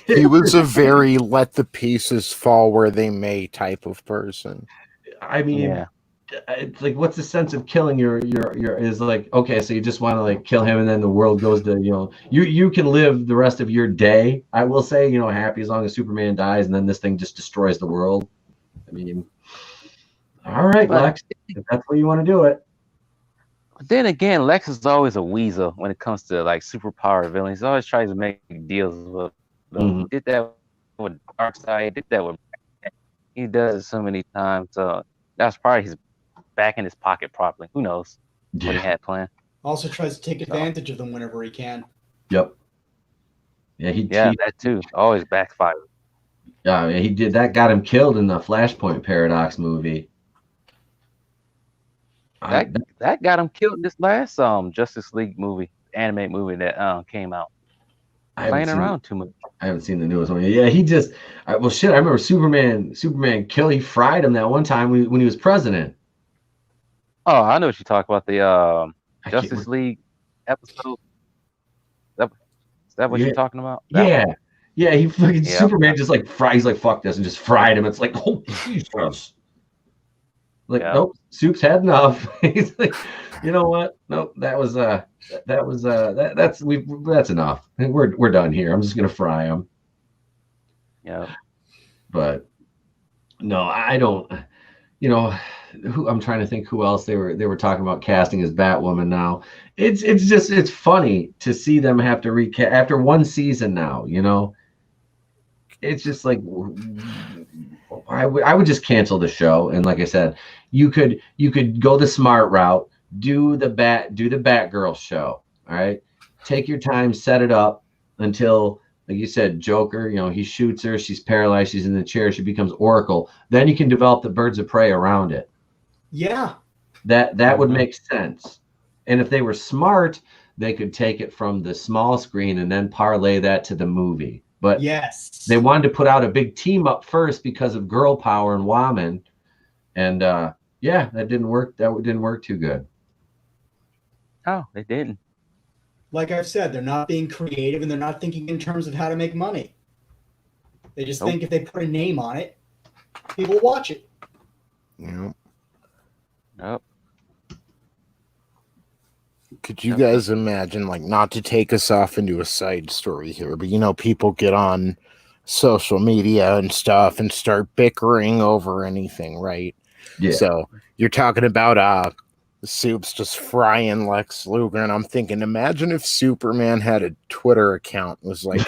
He was a very let the pieces fall where they may type of person. I mean, it's like, what's the sense of killing your is like, okay, so you just want to like kill him and then the world goes to, you know, you can live the rest of your day, I will say, you know, happy as long as Superman dies, and then this thing just destroys the world. I mean, all right, Lex, if that's where you want to do it. Then again, Lex is always a weasel when it comes to like superpower villains. He always tries to make deals with them. He did that with Darkseid. Did that with. He does it so many times. So that's probably his back in his pocket. Probably. Who knows what he had planned. Also tries to take advantage of them whenever he can. Yep. Yeah, that too. Always backfire. Yeah, he did that. Got him killed in the Flashpoint Paradox movie. That got him killed in this last Justice League movie, animated movie that came out. Playing around too much. I haven't seen the newest one. Yeah, he just well shit. I remember Superman kill. He fried him that one time when he was president. Oh, I know what you talk about, the Justice League episode. Is that what you're talking about? Yeah. He fucking Superman just like he's like fuck this and just fried him. It's like oh Jesus. Like nope, Soup's had enough. He's like, you know what? Nope, that's enough. We're done here. I'm just gonna fry him. Yeah. But no, I don't. You know, I'm trying to think who else they were talking about casting as Batwoman now. It's funny to see them have to recast after one season now. You know, it's just like I would just cancel the show. And like I said, you could go the smart route, do the Batgirl show. All right, take your time, set it up until, like you said, Joker, you know, he shoots her, she's paralyzed, she's in the chair, she becomes Oracle. Then you can develop the Birds of Prey around it. Yeah. That would make sense. And if they were smart, they could take it from the small screen and then parlay that to the movie. But yes, they wanted to put out a big team up first because of girl power and woman. And that didn't work. That didn't work too good. Oh, they didn't. Like I've said, they're not being creative and they're not thinking in terms of how to make money. They just think if they put a name on it, people will watch it. Yep. Yep. Could you guys imagine, like, not to take us off into a side story here, but, you know, people get on social media and stuff and start bickering over anything, right? Yeah. So you're talking about Soup's just frying Lex Luger, and I'm thinking, imagine if Superman had a Twitter account, was like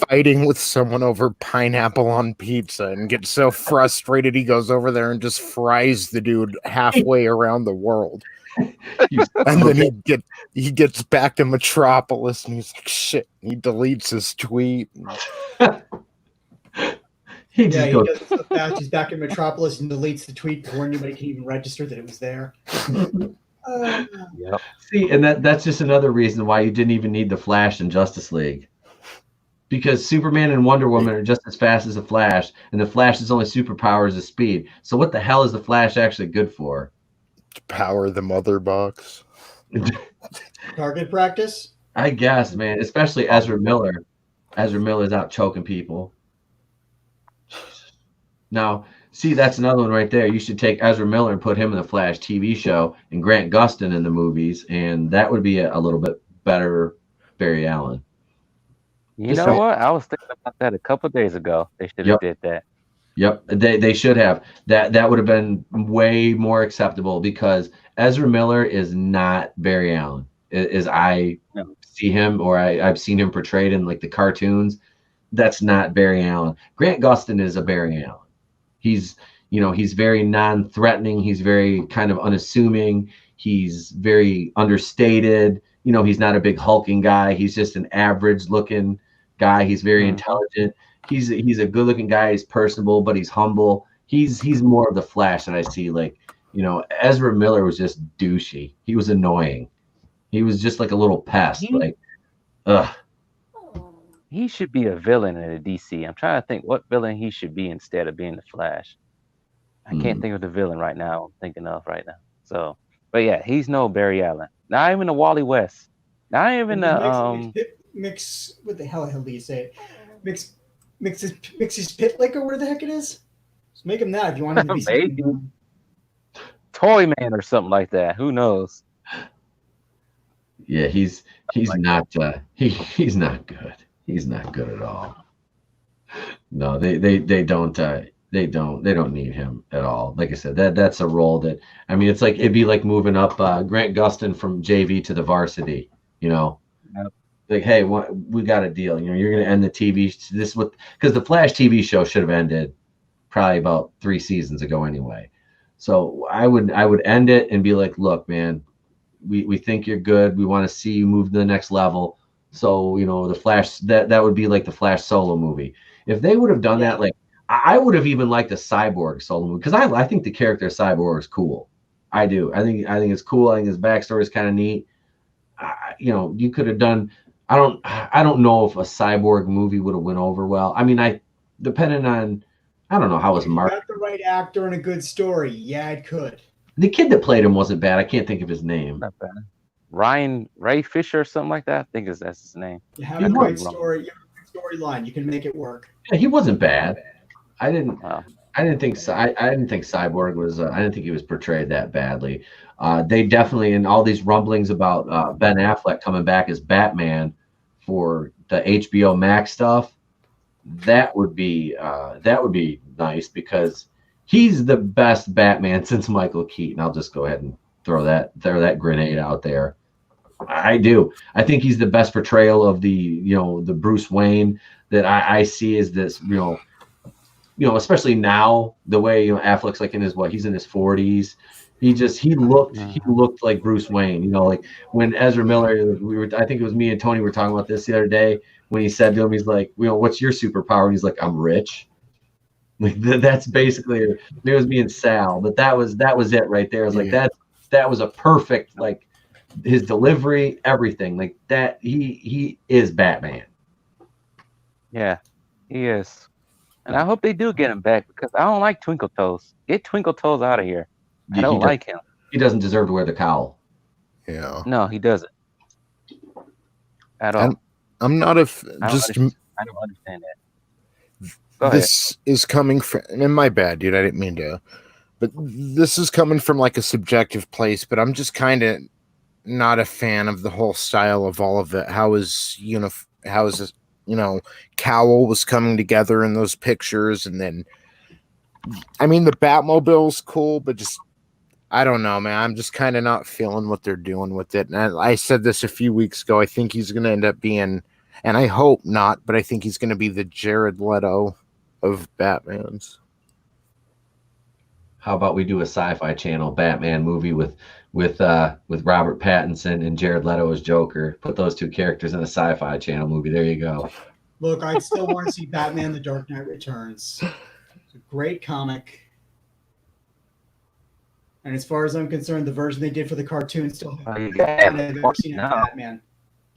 fighting with someone over pineapple on pizza and gets so frustrated he goes over there and just fries the dude halfway around the world. And then he gets back to Metropolis and he's like, shit. He deletes his tweet. He does it so fast. He's back in Metropolis and deletes the tweet before anybody can even register that it was there. Yep. See, and that's just another reason why you didn't even need the Flash in Justice League. Because Superman and Wonder Woman are just as fast as the Flash, and the Flash's only superpower is speed. So what the hell is the Flash actually good for? To power the mother box. Target practice? I guess, man. Especially Ezra Miller. Ezra Miller's out choking people. Now, see, that's another one right there. You should take Ezra Miller and put him in the Flash TV show and Grant Gustin in the movies, and that would be a little bit better Barry Allen. You know what? I was thinking about that a couple of days ago. They should have did that. Yep, they should have. That would have been way more acceptable because Ezra Miller is not Barry Allen. As I see him, or I've seen him portrayed in like the cartoons, that's not Barry Allen. Grant Gustin is a Barry Allen. He's very non-threatening. He's very kind of unassuming. He's very understated. You know, he's not a big hulking guy. He's just an average-looking guy. He's very intelligent. He's a good-looking guy. He's personable, but he's humble. He's more of the Flash that I see. Like, you know, Ezra Miller was just douchey. He was annoying. He was just like a little pest. He should be a villain in a DC. I'm trying to think what villain he should be instead of being the Flash. I can't think of the villain right now. I'm thinking of right now. So, but yeah, he's no Barry Allen. Not even a Wally West. Not even a mix. What the hell do you say? Mix his pit liquor. What the heck it is? Just make him that if you want him to be maybe Toy Man or something like that. Who knows? Yeah, he's not he's not good. He's not good at all. No, they don't need him at all. Like I said, that's a role that, I mean, it's like it'd be like moving up Grant Gustin from JV to the varsity, you know. Yep. like, hey, we got a deal. You know, you're going to end the TV. This what because the Flash TV show should have ended probably about 3 seasons ago anyway. So I would end it and be like, look, man, we think you're good. We want to see you move to the next level. So, you know, the Flash, that would be like the Flash solo movie. If they would have done that, like I would have even liked a Cyborg solo movie because I think the character Cyborg is cool. I do. I think it's cool. I think his backstory is kind of neat. You know, you could have done. I don't know if a Cyborg movie would have went over well. I mean, depending on, I don't know how it's marketed. Got the right actor and a good story. Yeah, it could. The kid that played him wasn't bad. I can't think of his name. Not bad. Ray Fisher or something like that. I think that's his name. You have a great story. You have a good storyline. You can make it work. Yeah, he wasn't bad. I didn't think Cyborg was. I didn't think he was portrayed that badly. They definitely, in all these rumblings about Ben Affleck coming back as Batman for the HBO Max stuff, that would be nice because he's the best Batman since Michael Keaton. I'll just go ahead and throw that grenade out there. I do. I think he's the best portrayal of the Bruce Wayne that I see as this, especially now, the way Affleck's like he's in his 40s. He looked like Bruce Wayne. Like when Ezra Miller, I think it was me and Tony were talking about this the other day when he said to him, he's like, what's your superpower? And he's like, I'm rich. Like that's basically, it was me and Sal, but that was it right there. I was like, that was a perfect, like his delivery, everything like that. He is Batman. Yeah, he is. And I hope they do get him back because I don't like Twinkle Toes. Get Twinkle Toes out of here. I don't like him. He doesn't deserve to wear the cowl. Yeah. No, he doesn't. At all. I'm not a I don't understand that. Go this ahead. is coming from, and my bad, dude. I didn't mean to, but this is coming from like a subjective place. But I'm just kind of not a fan of the whole style of all of it. How is this? Cowl was coming together in those pictures, and then, I mean, the Batmobile's cool, but just, I don't know, man. I'm just kind of not feeling what they're doing with it. And I said this a few weeks ago. I think he's going to end up being, and I hope not, but I think he's going to be the Jared Leto of Batmans. How about we do a Sci-Fi Channel Batman movie with Robert Pattinson and Jared Leto as Joker? Put those two characters in a Sci-Fi Channel movie. There you go. Look, I still want to see Batman: The Dark Knight Returns. It's a great comic. And as far as I'm concerned, the version they did for the cartoon still I've never seen of Batman.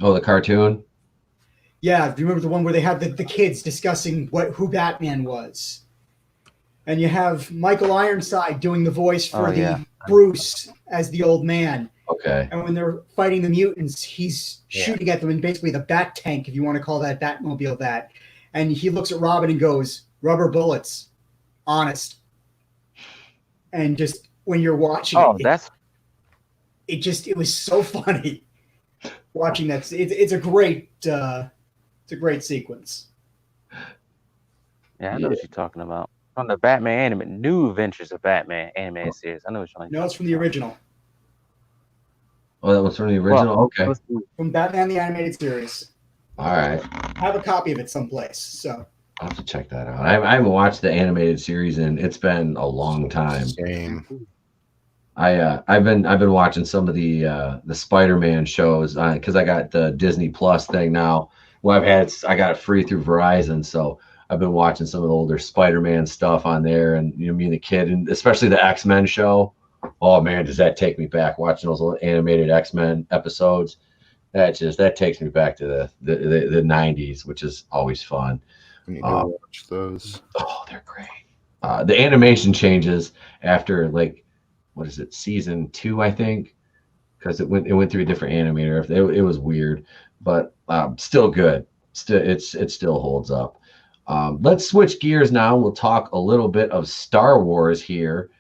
Oh, the cartoon? Yeah, do you remember the one where they had the kids discussing who Batman was? And you have Michael Ironside doing the voice for Bruce as the old man. Okay. And when they're fighting the mutants, he's shooting at them in basically the bat tank, if you want to call that Batmobile that. And he looks at Robin and goes, "Rubber bullets, honest." And just when you're watching it was so funny watching that. It's a great sequence. Yeah, I know what you're talking about. From the Batman New Adventures of Batman animated series. I know what you're talking about. No, it's from the original. Oh, that was from the original? Well, okay. From Batman the Animated Series. All right. I have a copy of it someplace, so. I'll have to check that out. I haven't watched the animated series and it's been a long time. Same. I've been watching some of the Spider-Man shows because I got the Disney Plus thing now. Well, I got it free through Verizon, so I've been watching some of the older Spider-Man stuff on there, and me and the kid, and especially the X-Men show. Oh man, does that take me back watching those little animated X-Men episodes? That takes me back to the 90s, which is always fun. I need to watch those. Oh, they're great. The animation changes after season 2, I think, because it went through a different animator. It was weird, but still good. It still holds up. Let's switch gears now. We'll talk a little bit of Star Wars here.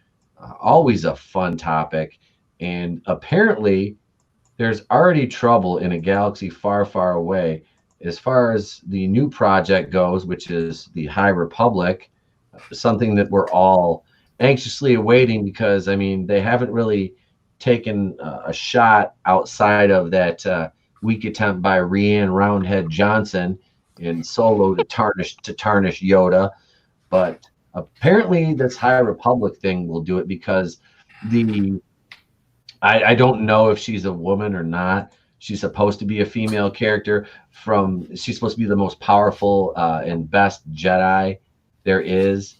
Always a fun topic. And apparently there's already trouble in a galaxy far, far away as far as the new project goes, which is the High Republic, something that we're all anxiously awaiting because, I mean, they haven't really taken a shot outside of that weak attempt by Rhiannon Roundhead Johnson in Solo to tarnish Yoda, but apparently this High Republic thing will do it because I don't know if she's a woman or not. She's supposed to be a female character. She's supposed to be the most powerful and best Jedi there is.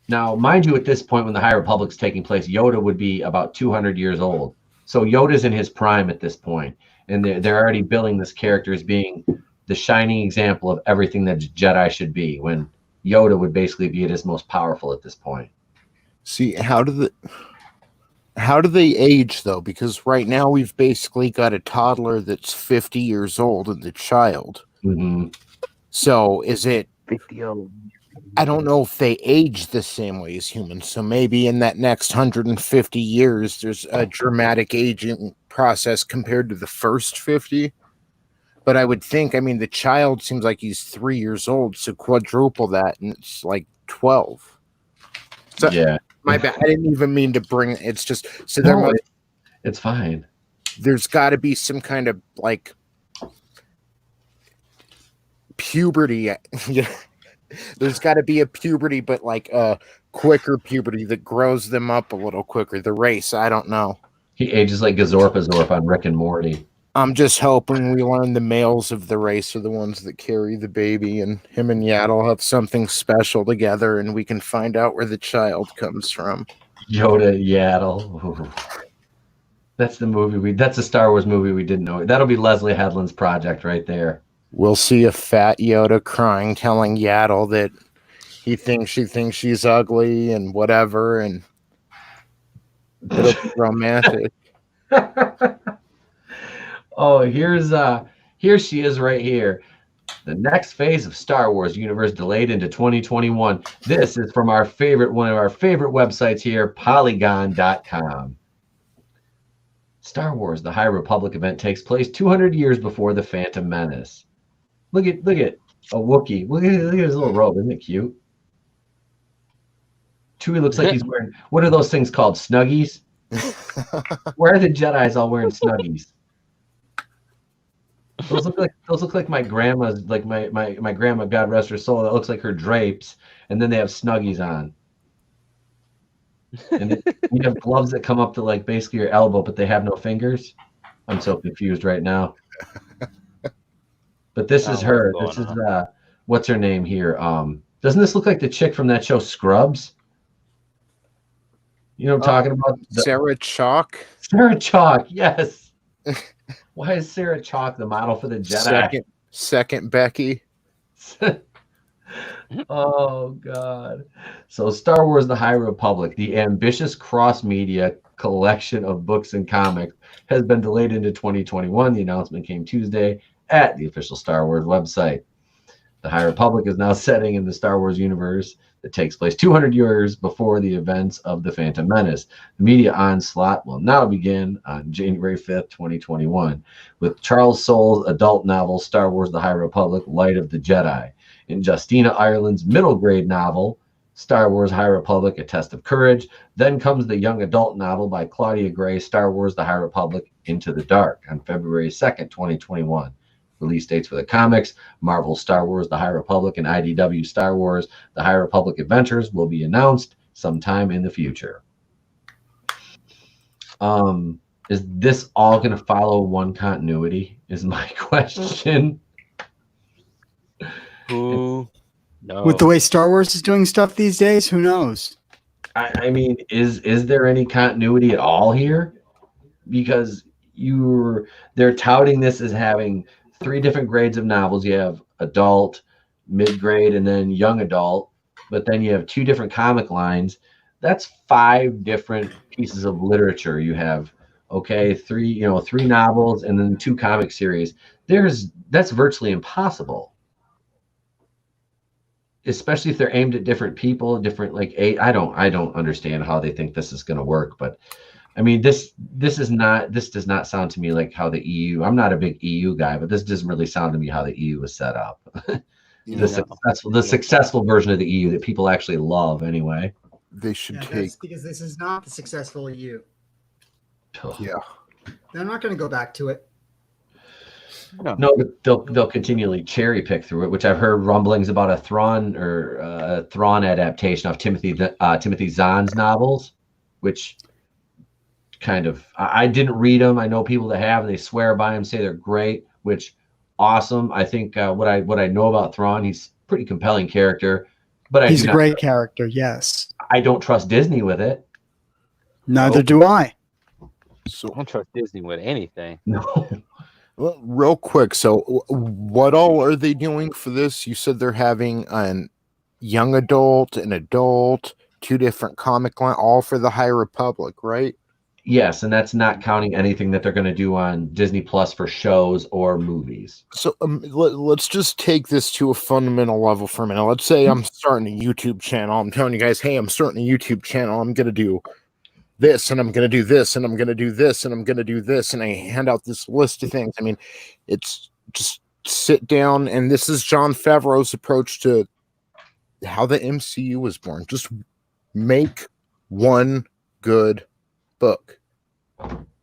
Now, mind you, at this point, when the High Republic's taking place, Yoda would be about 200 years old. So Yoda's in his prime at this point, and they're already billing this character as being the shining example of everything that Jedi should be, when Yoda would basically be at his most powerful at this point. See, how do they age, though? Because right now we've basically got a toddler that's 50 years old and the child. Mm-hmm. So is it 50 old. I don't know if they age the same way as humans. So maybe in that next 150 years, there's a dramatic aging process compared to the first 50. But I would think, the child seems like he's 3 years old. So quadruple that, and it's like 12. So, yeah. My bad. I didn't even mean to bring. It's just so it's fine. There's got to be some kind of like puberty. Yeah. There's got to be a puberty, but like a quicker puberty that grows them up a little quicker. The race, I don't know. He ages like Gazorpazorp on Rick and Morty. I'm just hoping we learn the males of the race are the ones that carry the baby, and him and Yaddle have something special together, and we can find out where the child comes from. Yoda Yaddle. Ooh. That's the movie that's a Star Wars movie we didn't know. That'll be Leslie Headland's project right there. We'll see a fat Yoda crying, telling Yaddle that she thinks she's ugly and whatever, and it'll be romantic. Oh, here she is right here. The next phase of Star Wars universe delayed into 2021. This is from one of our favorite websites here, Polygon.com. Star Wars: The High Republic event takes place 200 years before The Phantom Menace. Look at a Wookiee. Look at his little robe. Isn't it cute? Chewie looks like he's wearing, what are those things called? Snuggies? Where are the Jedis all wearing Snuggies? Those look like my grandma's, like my grandma, God rest her soul. That looks like her drapes, and then they have Snuggies on. And you have gloves that come up to like basically your elbow, but they have no fingers. I'm so confused right now. But this is her. This is what's her name here? Doesn't this look like the chick from that show Scrubs? You know what I'm talking about? Sarah Chalk. Sarah Chalk, yes. Why is Sarah Chalk the model for the Jedi? Second Becky. Oh God. So Star Wars: The High Republic, the ambitious cross-media collection of books and comics, has been delayed into 2021. The announcement came Tuesday at the official Star Wars website. The High Republic is now setting in the Star Wars universe that takes place 200 years before the events of The Phantom Menace. The media onslaught will now begin on January 5th, 2021, with Charles Soule's adult novel, Star Wars: The High Republic, Light of the Jedi. In Justina Ireland's middle grade novel, Star Wars: High Republic, A Test of Courage. Then comes the young adult novel by Claudia Gray, Star Wars: The High Republic, Into the Dark, on February 2nd, 2021. Release dates for the comics: Marvel Star Wars: The High Republic and IDW Star Wars: The High Republic Adventures will be announced sometime in the future. Is this all going to follow one continuity? Is my question. Who? No. With the way Star Wars is doing stuff these days, who knows? I mean, is there any continuity at all here? Because they're touting this as having 3 different grades of novels. You have adult, mid-grade, and then young adult. But then you have 2 different comic lines. That's 5 different pieces of literature. You have 3 novels and then 2 comic series. That's virtually impossible. Especially if they're aimed at different people, different I don't understand how they think this is going to work, but I mean this does not sound to me like how the EU. I'm not a big EU guy, but this doesn't really sound to me how the EU is set up. The successful version of the EU that people actually love anyway. They should take, that's because this is not the successful EU. yeah. They're not going to go back to it. No. No, but they'll continually cherry pick through it, which I've heard rumblings about a Thrawn adaptation of Timothy Zahn's novels, which kind of I didn't read them. I know people that have, and they swear by them, say they're great, which awesome. I think what I know about Thrawn, he's a pretty compelling character, but He's a great character. Yes. I don't trust Disney with it. Neither do I. So I don't trust Disney with anything. No. well, real quick, so what all are they doing for this? You said they're having an young adult, an adult, 2 different comic line, all for the High Republic, right? Yes, and that's not counting anything that they're going to do on Disney Plus for shows or movies. So let's just take this to a fundamental level for a minute. Let's say I'm starting a YouTube channel. I'm telling you guys, hey, I'm starting a YouTube channel. I'm going to do this, and I'm going to do this, and I'm going to do this, and I'm going to do this. And I hand out this list of things. I mean, it's just sit down. And this is Jon Favreau's approach to how the MCU was born. Just make one good book.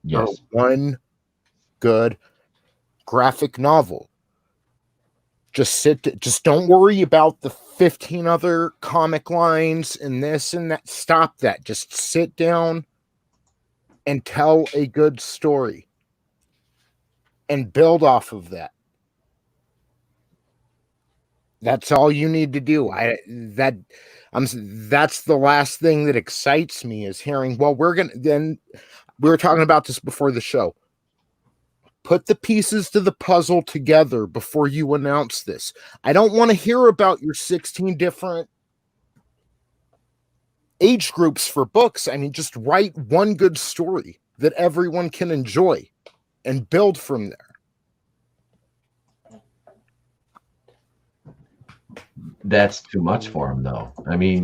Yes. Or one good graphic novel. Just don't worry about the 15 other comic lines and this and that. Stop that. Just sit down and tell a good story and build off of that. That's all you need to do. That's the last thing that excites me is hearing, well, we were talking about this before the show. Put the pieces to the puzzle together before you announce this. I don't want to hear about your 16 different age groups for books. I mean, just write one good story that everyone can enjoy and build from there. That's too much for them, though. I mean,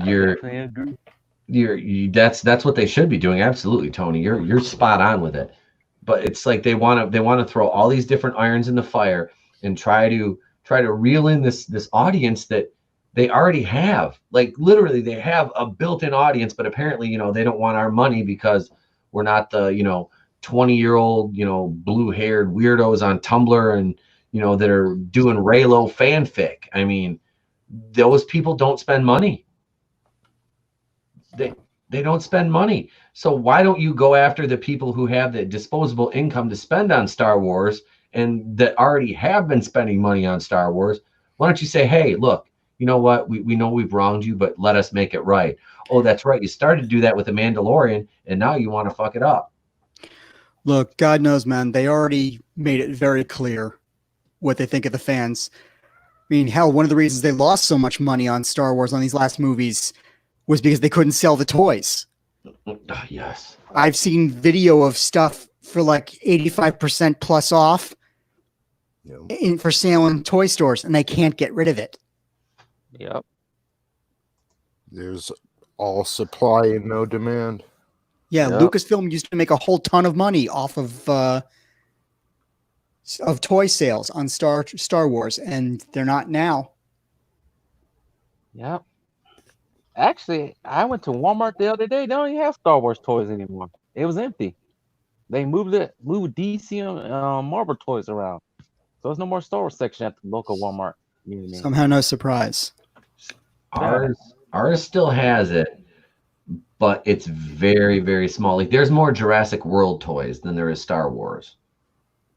that's what they should be doing. Absolutely, Tony. You're spot on with it. But it's like they want to throw all these different irons in the fire and try to reel in this audience that they already have. Like literally, they have a built-in audience, but apparently, they don't want our money because we're not the 20-year-old blue-haired weirdos on Tumblr and that are doing Raylo fanfic. I mean, those people don't spend money. They don't spend money. So why don't you go after the people who have the disposable income to spend on Star Wars and that already have been spending money on Star Wars? Why don't you say, hey, look, you know what? We know we've wronged you, but let us make it right. Oh, that's right. You started to do that with The Mandalorian, and now you want to fuck it up. Look, God knows, man, they already made it very clear what they think of the fans. I mean, hell, one of the reasons they lost so much money on Star Wars on these last movies was because they couldn't sell the toys. Yes. I've seen video of stuff for like 85% plus off for sale in toy stores, and they can't get rid of it. Yep. There's all supply and no demand. Yeah, Yep. Lucasfilm used to make a whole ton of money off of toy sales on Star Wars, and they're not now. Yep. Actually, I went to Walmart the other day. They don't even have Star Wars toys anymore. It was empty. They moved DC and Marvel toys around. So there's no more Star Wars section at the local Walmart near me. Somehow, no surprise. Ours still has it, but it's very, very small. Like there's more Jurassic World toys than there is Star Wars.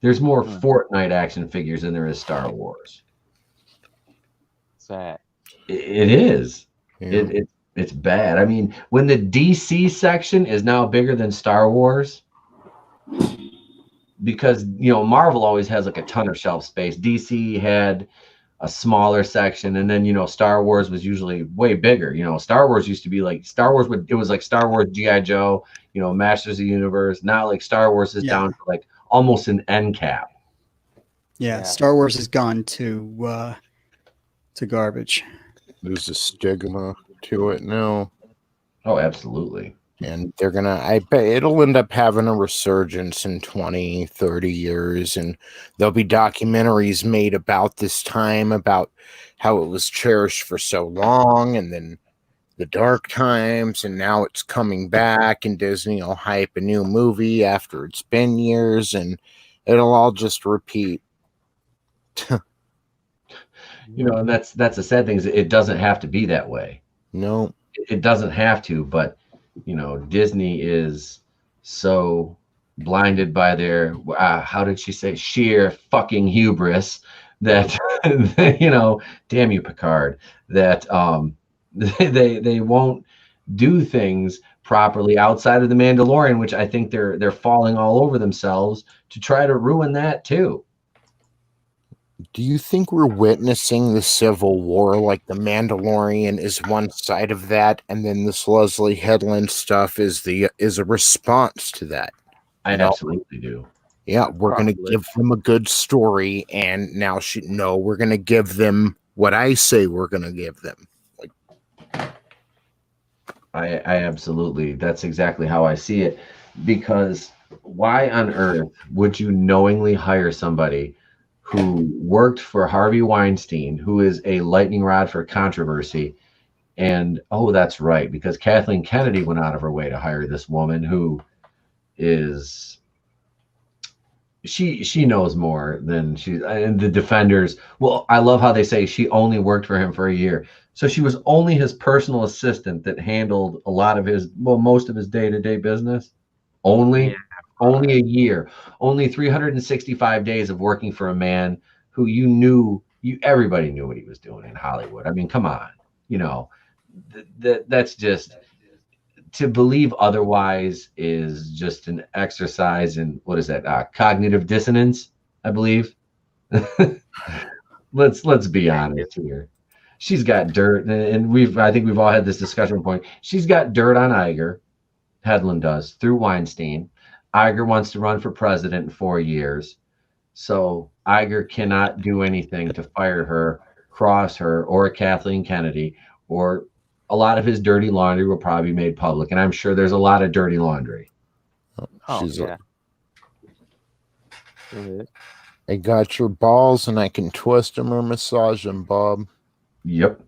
There's more Fortnite action figures than there is Star Wars. Sad. It is. Yeah. It's bad. I mean, when the DC section is now bigger than Star Wars, because Marvel always has like a ton of shelf space. DC had a smaller section, and then Star Wars was usually way bigger. Star Wars used to be like it was like Star Wars, G.I. Joe, Masters of the Universe. Now like Star Wars is down to like almost an end cap. Yeah, Star Wars has gone to garbage. There's a stigma to it now. Oh, absolutely. And I bet it'll end up having a resurgence in 20, 30 years. And there'll be documentaries made about this time, about how it was cherished for so long, and then the dark times, and now it's coming back, and Disney will hype a new movie after it's been years, and it'll all just repeat And that's the sad thing is it doesn't have to be that way. No. It doesn't have to, but Disney is so blinded by their how did she say, sheer fucking hubris that damn you, Picard, that they won't do things properly outside of the Mandalorian, which I think they're falling all over themselves to try to ruin that too. Do you think we're witnessing the Civil War? Like the Mandalorian is one side of that, and then this Leslie Headland stuff is a response to that. I absolutely do. Yeah, we're going to give them a good story, and now we're going to give them what I say we're going to give them. I absolutely, that's exactly how I see it, because why on earth would you knowingly hire somebody who worked for Harvey Weinstein, who is a lightning rod for controversy? And that's right, because Kathleen Kennedy went out of her way to hire this woman who is, she knows more than and the defenders. Well, I love how they say she only worked for him for a year. So she was only his personal assistant that handled a lot of most of his day-to-day business. Only a year, only 365 days of working for a man who everybody knew what he was doing in Hollywood. I mean, come on, that's just, to believe otherwise is just an exercise in, what is that? Cognitive dissonance, I believe. Let's be honest here. She's got dirt, and I think we've all had this discussion point. She's got dirt on Iger. Headland does, through Weinstein. Iger wants to run for president in 4 years. So Iger cannot do anything to fire her, cross her, or Kathleen Kennedy, or a lot of his dirty laundry will probably be made public. And I'm sure there's a lot of dirty laundry. I got your balls and I can twist them or massage them, Bob. Yep.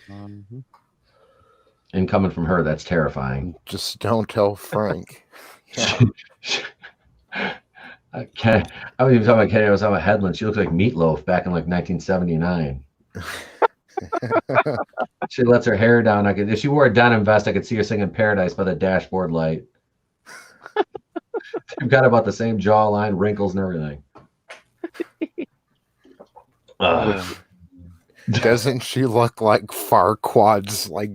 Mm-hmm. And coming from her, that's terrifying. Just don't tell Frank. I was even talking about Kenny. I was talking about Headland. She looks like Meatloaf back in like 1979. She lets her hair down. If she wore a denim vest, I could see her singing "Paradise" by the dashboard light. They've got about the same jawline, wrinkles, and everything. Doesn't she look like Farquaad's like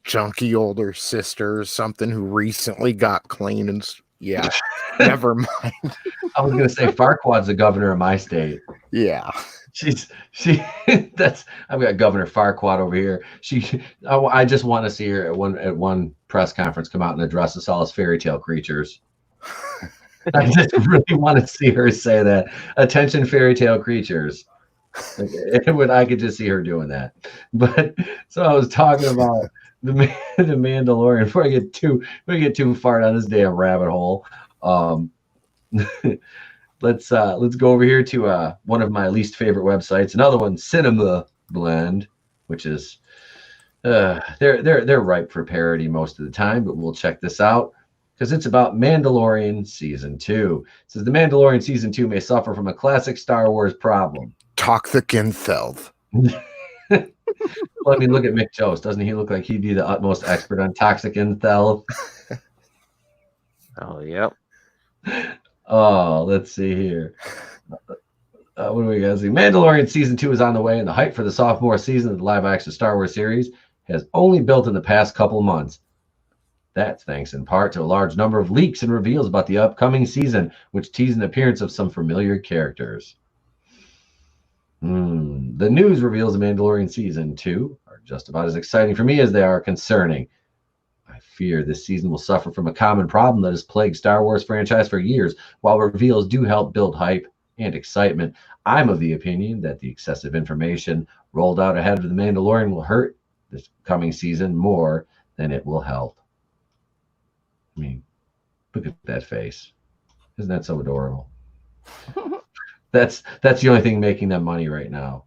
junky older sister or something who recently got clean? And yeah, never mind. I was gonna say Farquaad's the governor of my state. Yeah. I've got Governor Farquaad over here. I just want to see her at one press conference come out and address us all as fairy tale creatures. I just really want to see her say that. Attention, fairy tale creatures. I could just see her doing that. But so I was talking about the Mandalorian before I get too far down this damn rabbit hole. Let's go over here to one of my least favorite websites. Another one, Cinema Blend, which is they're ripe for parody most of the time, but we'll check this out because it's about Mandalorian Season 2. It says the Mandalorian Season 2 may suffer from a classic Star Wars problem. Toxic Intheld. Well, I mean, look at Mick Jost. Doesn't he look like he'd be the utmost expert on toxic intel? Oh, yep. Oh, let's see here. What do we got? See, Mandalorian Season 2 is on the way, and the hype for the sophomore season of the live-action Star Wars series has only built in the past couple months. That's thanks in part to a large number of leaks and reveals about the upcoming season, which tease an appearance of some familiar characters. The news reveals the Mandalorian Season 2 are just about as exciting for me as they are concerning. I fear this season will suffer from a common problem that has plagued Star Wars franchise for years. While reveals do help build hype and excitement, I'm of the opinion that the excessive information rolled out ahead of the Mandalorian will hurt this coming season more than it will help. I mean, look at that face. Isn't that so adorable? That's the only thing making them money right now.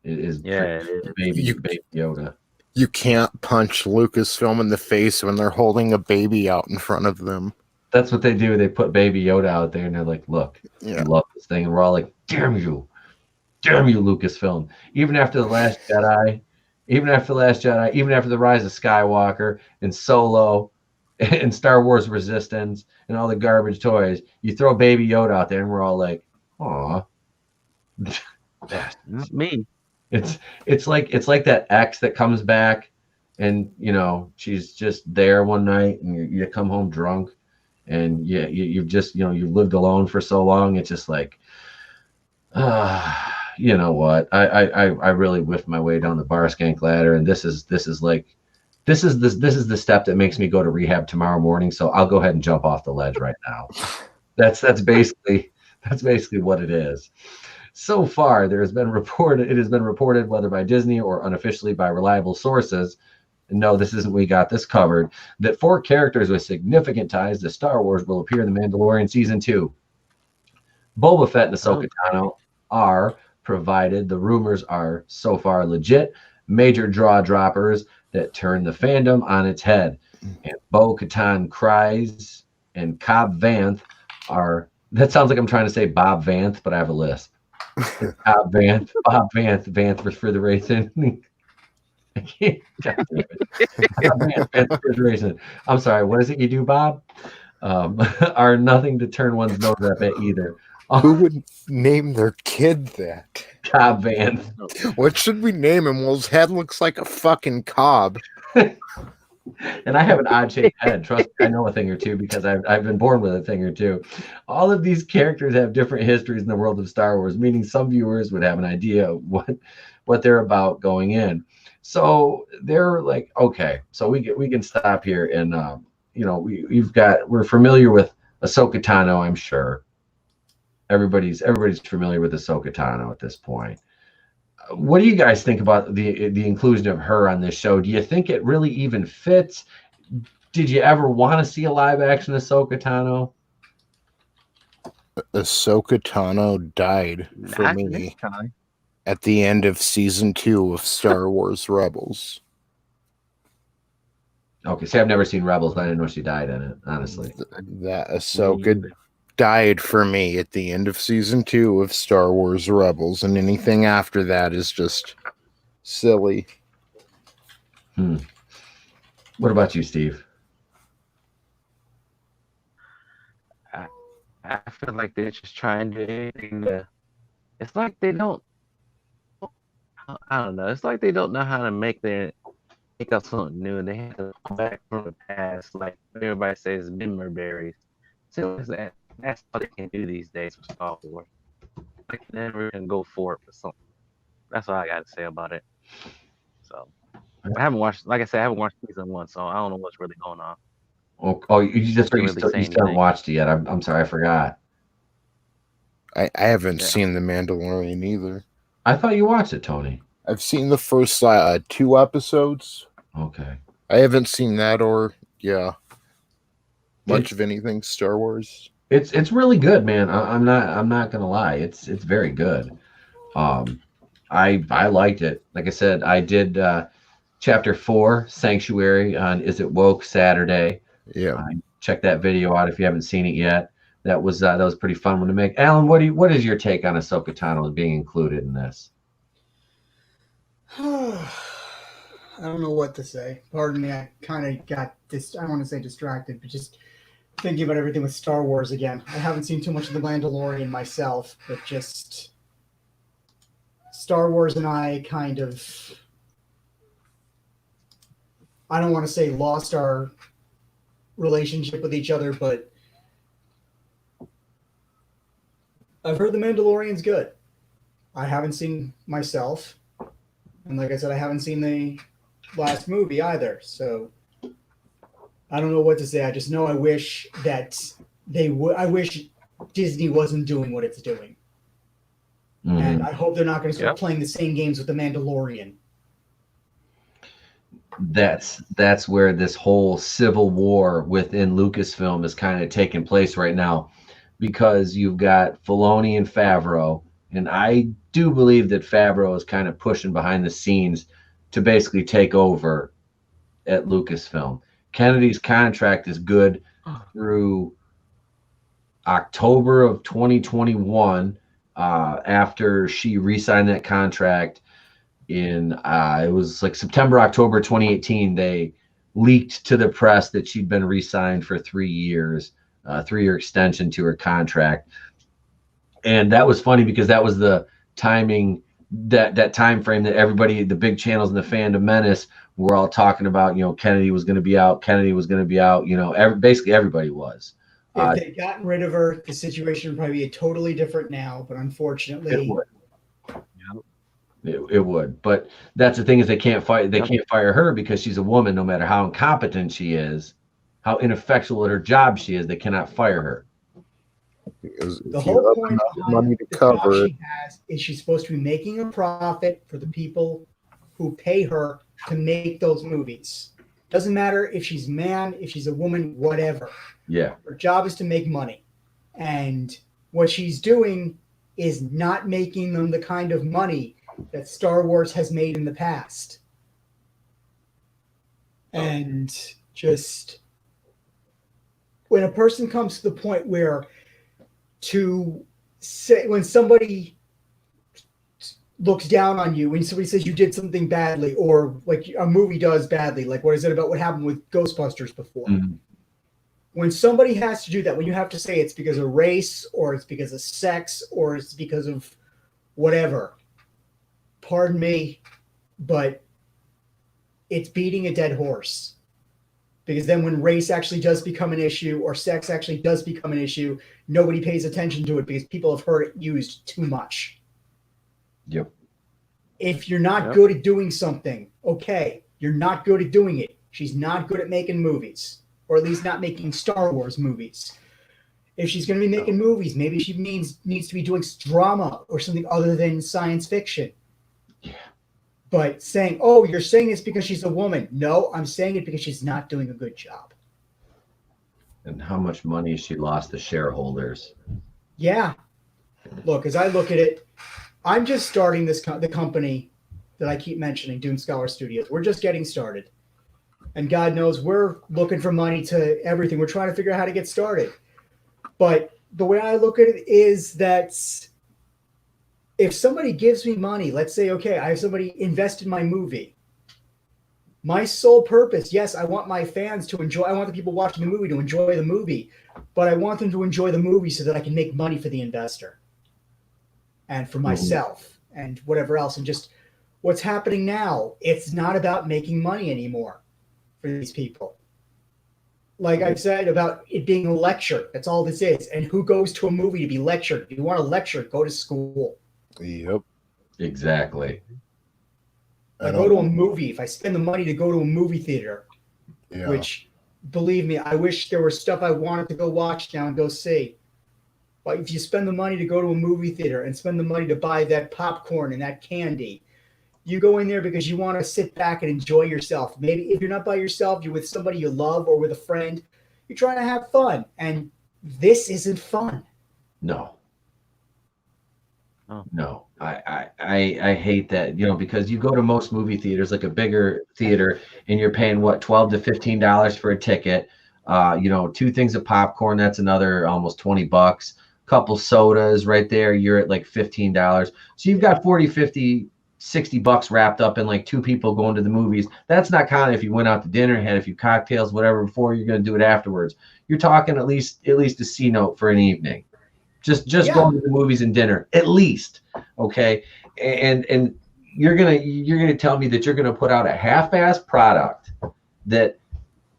Is baby Yoda. You can't punch Lucasfilm in the face when they're holding a baby out in front of them. That's what they do. They put Baby Yoda out there, and they're like, "Look, I love this thing," and we're all like, "Damn you!" damn you, Lucasfilm. Even after The Last Jedi, even after The Rise of Skywalker and Solo and Star Wars Resistance and all the garbage toys, you throw Baby Yoda out there and we're all like, aw. Not me. It's like that ex that comes back and she's just there one night and you come home drunk and you've just you've lived alone for so long. It's just like, you know what? I really whiffed my way down the bar skank ladder, and this is the step that makes me go to rehab tomorrow morning. So I'll go ahead and jump off the ledge right now. That's basically what it is. So far, it has been reported, whether by Disney or unofficially by reliable sources, and no, this isn't, we got this covered, that 4 characters with significant ties to Star Wars will appear in The Mandalorian Season 2. Boba Fett and Ahsoka Tano are, provided the rumors are so far legit, major draw droppers that turn the fandom on its head. And Bo-Katan Kryze and Cobb Vanth are, that sounds like I'm trying to say Bob Vanth, but I have a lisp. Bob Vanth refrigeration. I can't. Vanth refrigeration. I'm sorry. What is it you do, Bob? Are nothing to turn one's nose up at either. Who would name their kid that? Cobb Vanth. What should we name him? Well, his head looks like a fucking cob. And I have an odd-shaped head. Trust me, I know a thing or two because I've been born with a thing or two. All of these characters have different histories in the world of Star Wars, meaning some viewers would have an idea of what they're about going in. So they're like, okay, so we can stop here, and we're familiar with Ahsoka Tano, I'm sure. Everybody's familiar with Ahsoka Tano at this point. What do you guys think about the inclusion of her on this show? Do you think it really even fits? Did you ever want to see a live action Ahsoka Tano? Ahsoka Tano died for me at the end of season 2 of Star Wars Rebels. Okay, see, I've never seen Rebels, but I didn't know she died in it, honestly. That Ahsoka died for me at the end of season 2 of Star Wars Rebels, and anything after that is just silly. What about you, Steve? I feel like they're just trying to do anything it's like they don't, I don't know, it's like they don't know how to make up something new, and they have to come back from the past, like everybody says, member berries. So that's all they can do these days with Star Wars. They never can go for it for something. That's all I got to say about it. So I haven't watched, like I said, I haven't watched season 1, so I don't know what's really going on. Oh, you still haven't watched it yet. I'm sorry, I forgot. I haven't seen The Mandalorian either. I thought you watched it, Tony. I've seen the first 2 episodes. Okay. I haven't seen that or much of anything Star Wars. It's really good, man. I'm not gonna lie. It's very good. I liked it. Like I said, I did chapter 4, Sanctuary, on Is It Woke Saturday. Yeah. Check that video out if you haven't seen it yet. That was a pretty fun one to make. Alan, what is your take on Ahsoka Tano being included in this? I don't know what to say. Pardon me, I kind of got this. I don't want to say distracted, but just thinking about everything with Star Wars again. I haven't seen too much of The Mandalorian myself, but just Star Wars and I kind of, I don't want to say lost our relationship with each other, but I've heard The Mandalorian's good. I haven't seen myself, and like I said, I haven't seen the last movie either, so I don't know what to say. I just know I wish that they would. I wish Disney wasn't doing what it's doing, and I hope they're not going to start playing the same games with The Mandalorian. That's where this whole civil war within Lucasfilm is kind of taking place right now, because you've got Filoni and Favreau, and I do believe that Favreau is kind of pushing behind the scenes to basically take over at Lucasfilm. Kennedy's contract is good through October of 2021. after she re-signed that contract in it was like September, October 2018. They leaked to the press that she'd been re-signed for 3 years, 3-year extension to her contract. And that was funny because that was the timing, that time frame that everybody, the big channels in the fandom menace, were all talking about. Kennedy was going to be out. Kennedy was going to be out. Basically everybody was. If they'd gotten rid of her, the situation would probably be totally different now. But unfortunately, it would. But that's the thing, is they can't fire her because she's a woman. No matter how incompetent she is, how ineffectual at her job she is, they cannot fire her. Because the whole point behind money to the cover job it. she has is she's supposed to be making a profit for the people who pay her to make those movies. Doesn't matter if she's a man, if she's a woman, whatever. Yeah. Her job is to make money. And what she's doing is not making them the kind of money that Star Wars has made in the past. And just when a person comes to the point where to say, when somebody looks down on you, when somebody says you did something badly, or like a movie does badly, like what is it about what happened with Ghostbusters before? Mm-hmm. When somebody has to do that, when you have to say it's because of race, or it's because of sex, or it's because of whatever, pardon me, but it's beating a dead horse. Because then when race actually does become an issue, or sex actually does become an issue, nobody pays attention to it because people have heard it used too much. Yep. If you're not good at doing something, okay, you're not good at doing it. She's not good at making movies, or at least not making Star Wars movies. If she's going to be making movies, maybe she needs to be doing drama or something other than science fiction. Yeah. But saying, oh, you're saying this because she's a woman. No, I'm saying it because she's not doing a good job. And how much money she lost to shareholders. Yeah. Look, as I look at it, I'm just starting the company that I keep mentioning, Dune Scholar Studios. We're just getting started. And God knows we're looking for money to everything. We're trying to figure out how to get started. But the way I look at it is that if somebody gives me money, let's say, okay, I have somebody invest in my movie. My sole purpose, yes, I want my fans to enjoy, I want the people watching the movie to enjoy the movie, but I want them to enjoy the movie so that I can make money for the investor and for myself and whatever else. And just what's happening now, it's not about making money anymore for these people. Like I've said about it being a lecture, that's all this is. And who goes to a movie to be lectured? If you want to lecture, go to school. Yep. Exactly. I go to a movie. If I spend the money to go to a movie theater, which, believe me, I wish there was stuff I wanted to go watch now and go see. But if you spend the money to go to a movie theater and spend the money to buy that popcorn and that candy, you go in there because you want to sit back and enjoy yourself. Maybe if you're not by yourself, you're with somebody you love or with a friend. You're trying to have fun. And this isn't fun. No. No, I hate that, because you go to most movie theaters, like a bigger theater, and you're paying what, $12 to $15 for a ticket. 2 things of popcorn, that's another almost $20. Couple sodas right there, you're at like $15. So you've got 40, 50, $60 wrapped up in like 2 people going to the movies. That's not counting if you went out to dinner, had a few cocktails, whatever, before you're going to do it afterwards. You're talking at least a C note for an evening. Just going to the movies and dinner, at least, okay? And you're gonna tell me that you're gonna put out a half-assed product that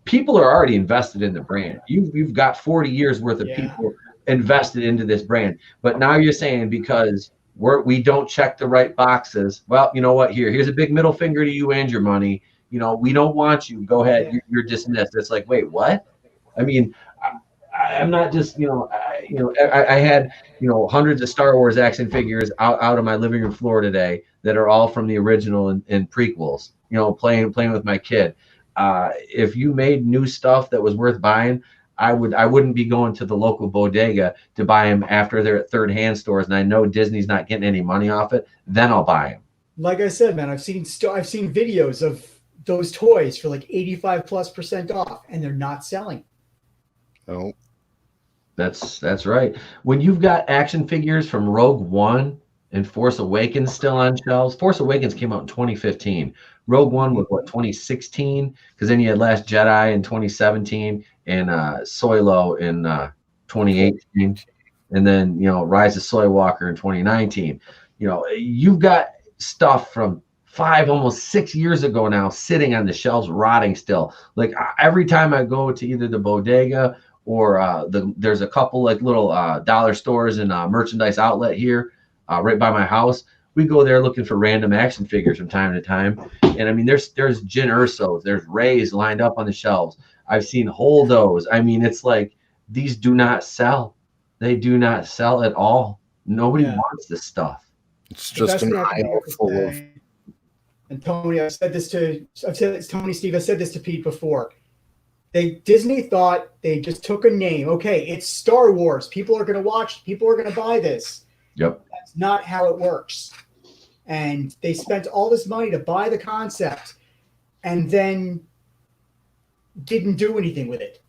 people are already invested in the brand. You've got 40 years worth of people invested into this brand, but now you're saying because we don't check the right boxes. Well, you know what? Here's a big middle finger to you and your money. We don't want you. Go ahead. You're dismissed. It's like, wait, what? I mean, I'm not just, I had, hundreds of Star Wars action figures out of my living room floor today that are all from the original and prequels, playing with my kid. If you made new stuff that was worth buying, I wouldn't be going to the local bodega to buy them after they're at third-hand stores and I know Disney's not getting any money off it. Then I'll buy them. Like I said, man, I've seen videos of those toys for like 85+% off, and they're not selling. No. That's right. When you've got action figures from Rogue One and Force Awakens still on shelves, Force Awakens came out in 2015. Rogue One was what 2016, because then you had Last Jedi in 2017 and Solo in 2018, and then Rise of Soy Walker in 2019. You've got stuff from 5, almost 6 years ago now sitting on the shelves, rotting still. Like every time I go to either the bodega or there's a couple like little dollar stores and merchandise outlet here right by my house. We go there looking for random action figures from time to time, and I mean, there's Jyn Ersos, there's Rays lined up on the shelves. I've seen Holdos. I mean, it's like these do not sell. They do not sell at all. Nobody wants this stuff. It's just an aisle full of. And Tony, I've said this Tony, Steve, I said this to Pete before. Disney thought they just took a name. Okay, it's Star Wars. People are going to watch. People are going to buy this. Yep. That's not how it works. And they spent all this money to buy the concept and then didn't do anything with it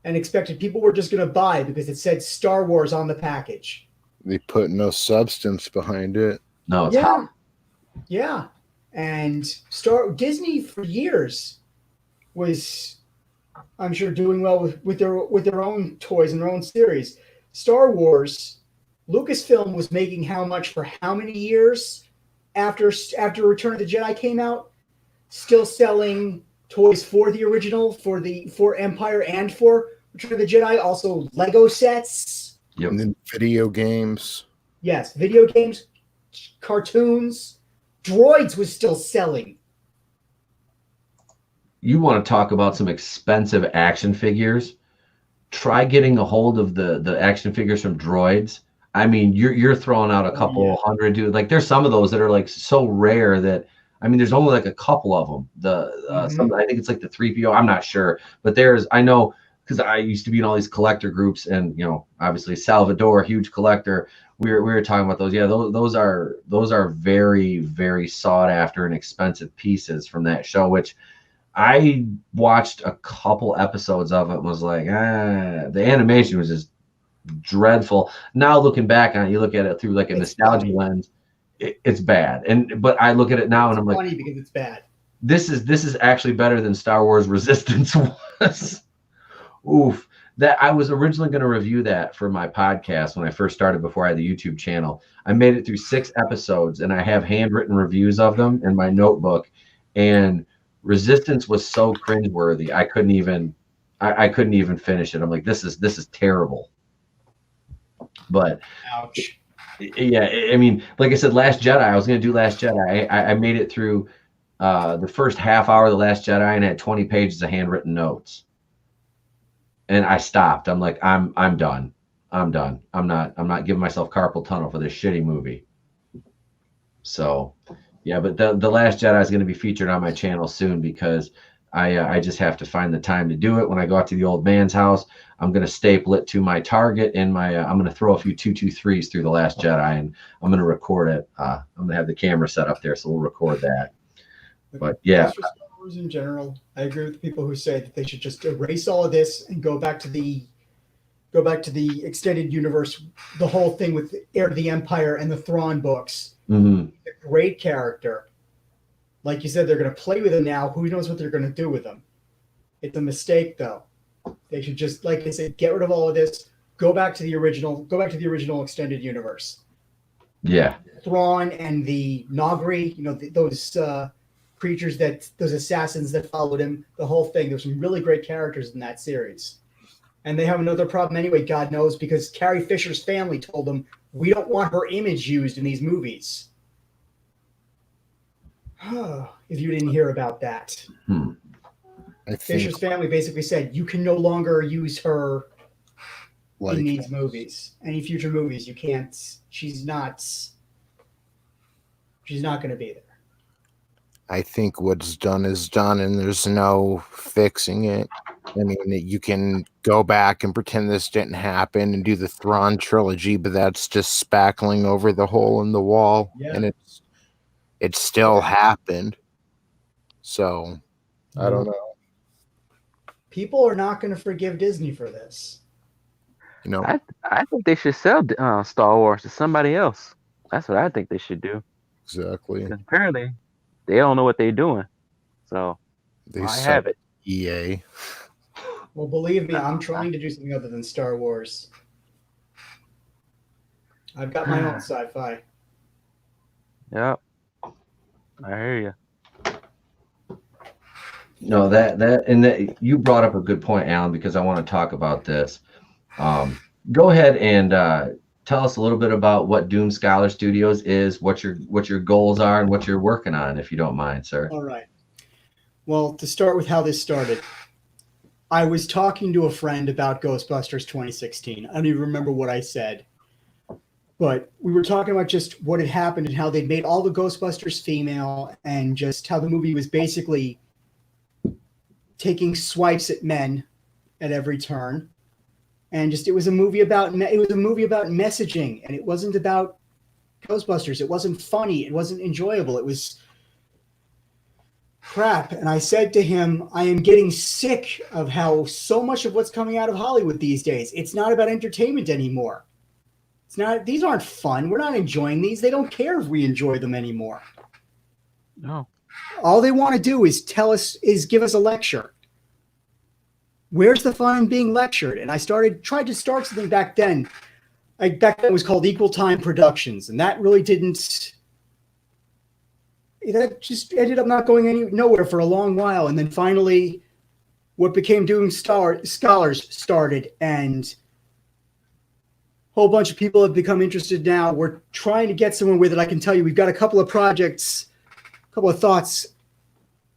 and expected people were just going to buy because it said Star Wars on the package. They put no substance behind it. No, it's hot. Yeah. And Disney for years was, I'm sure, doing well with their own toys and their own series. Star Wars, Lucasfilm was making how much for how many years after Return of the Jedi came out? Still selling toys for the original, for Empire and for Return of the Jedi. Also Lego sets. Yep. And then video games. Yes, video games, cartoons. Droids was still selling. You want to talk about some expensive action figures? Try getting a hold of the action figures from Droids. I mean, you're throwing out a couple hundred, dude. Like there's some of those that are like so rare that I mean, there's only like a couple of them. Some, I think it's like the 3PO. I'm not sure, but I know because I used to be in all these collector groups, and obviously Salvador, huge collector. We were talking about those. Yeah, those are very, very sought after and expensive pieces from that show, which I watched a couple episodes of it and was like, the animation was just dreadful. Now looking back on it, you look at it through like a nostalgia lens, it's bad. But I look at it now and I'm like, funny because it's bad. This is actually better than Star Wars Resistance was. Oof. That I was originally going to review that for my podcast when I first started before I had the YouTube channel. I made it through 6 episodes and I have handwritten reviews of them in my notebook. And Resistance was so cringeworthy. I couldn't even finish it. I'm like, this is terrible. But ouch. Yeah, I mean, like I said, Last Jedi. I was going to do Last Jedi. I made it through the first half hour of the Last Jedi and had 20 pages of handwritten notes. And I stopped. I'm like, I'm done. I'm done. I'm not giving myself carpal tunnel for this shitty movie. So, yeah, but the Last Jedi is going to be featured on my channel soon because I just have to find the time to do it. When I go out to the old man's house, I'm going to staple it to my target and I'm going to throw a few 223s through the Last Jedi and I'm going to record it. I'm going to have the camera set up there, so we'll record that. But yeah. As for Star Wars in general, I agree with the people who say that they should just erase all of this and go back to the extended universe, the whole thing with Heir to the Empire and the Thrawn books. Mm-hmm. A great character. Like you said, they're going to play with him now. Who knows what they're going to do with him? It's a mistake, though. They should just, like I said, get rid of all of this. Go back to the original extended universe. Yeah. Thrawn and the Nagri, those creatures, those assassins that followed him, the whole thing. There's some really great characters in that series. And they have another problem anyway, God knows, because Carrie Fisher's family told them, we don't want her image used in these movies. If you didn't hear about that. Fisher's family basically said, you can no longer use her in these movies. Any future movies, you can't. She's not going to be there. I think what's done is done, and there's no fixing it. I mean, you can go back and pretend this didn't happen and do the Thrawn trilogy, but that's just spackling over the hole in the wall, and it still happened. So, I don't know. People are not going to forgive Disney for this. You know, I think they should sell Star Wars to somebody else. That's what I think they should do. exactly. Because apparently they don't know what they're doing. So They I suck. have it. EA. Well, believe me, I'm trying to do something other than Star Wars. I've got my own sci-fi. Yep. I hear you. No, that you brought up a good point, Alan, because I want to talk about this. Go ahead and tell us a little bit about what Doom Scholar Studios is, what your goals are, and what you're working on, if you don't mind, sir. All right. Well, to start with how this started, I was talking to a friend about Ghostbusters 2016. I don't even remember what I said, but we were talking about just what had happened and how they'd made all the Ghostbusters female, and just how the movie was basically taking swipes at men at every turn. And just it was a movie about messaging, and it wasn't about Ghostbusters. It wasn't funny. It wasn't enjoyable. It was crap. And I said to him, I am getting sick of how so much of what's coming out of Hollywood these days, it's not about entertainment anymore. It's not, these aren't fun. We're not enjoying these. They don't care if we enjoy them anymore. No. All they want to do is give us a lecture. Where's the fun in being lectured? And I tried to start something back then. Back then it was called Equal Time Productions. And that really that just ended up not going nowhere for a long while. And then finally what became Doom Scholars started, and a whole bunch of people have become interested now. We're trying to get somewhere with it. I can tell you, we've got a couple of projects, a couple of thoughts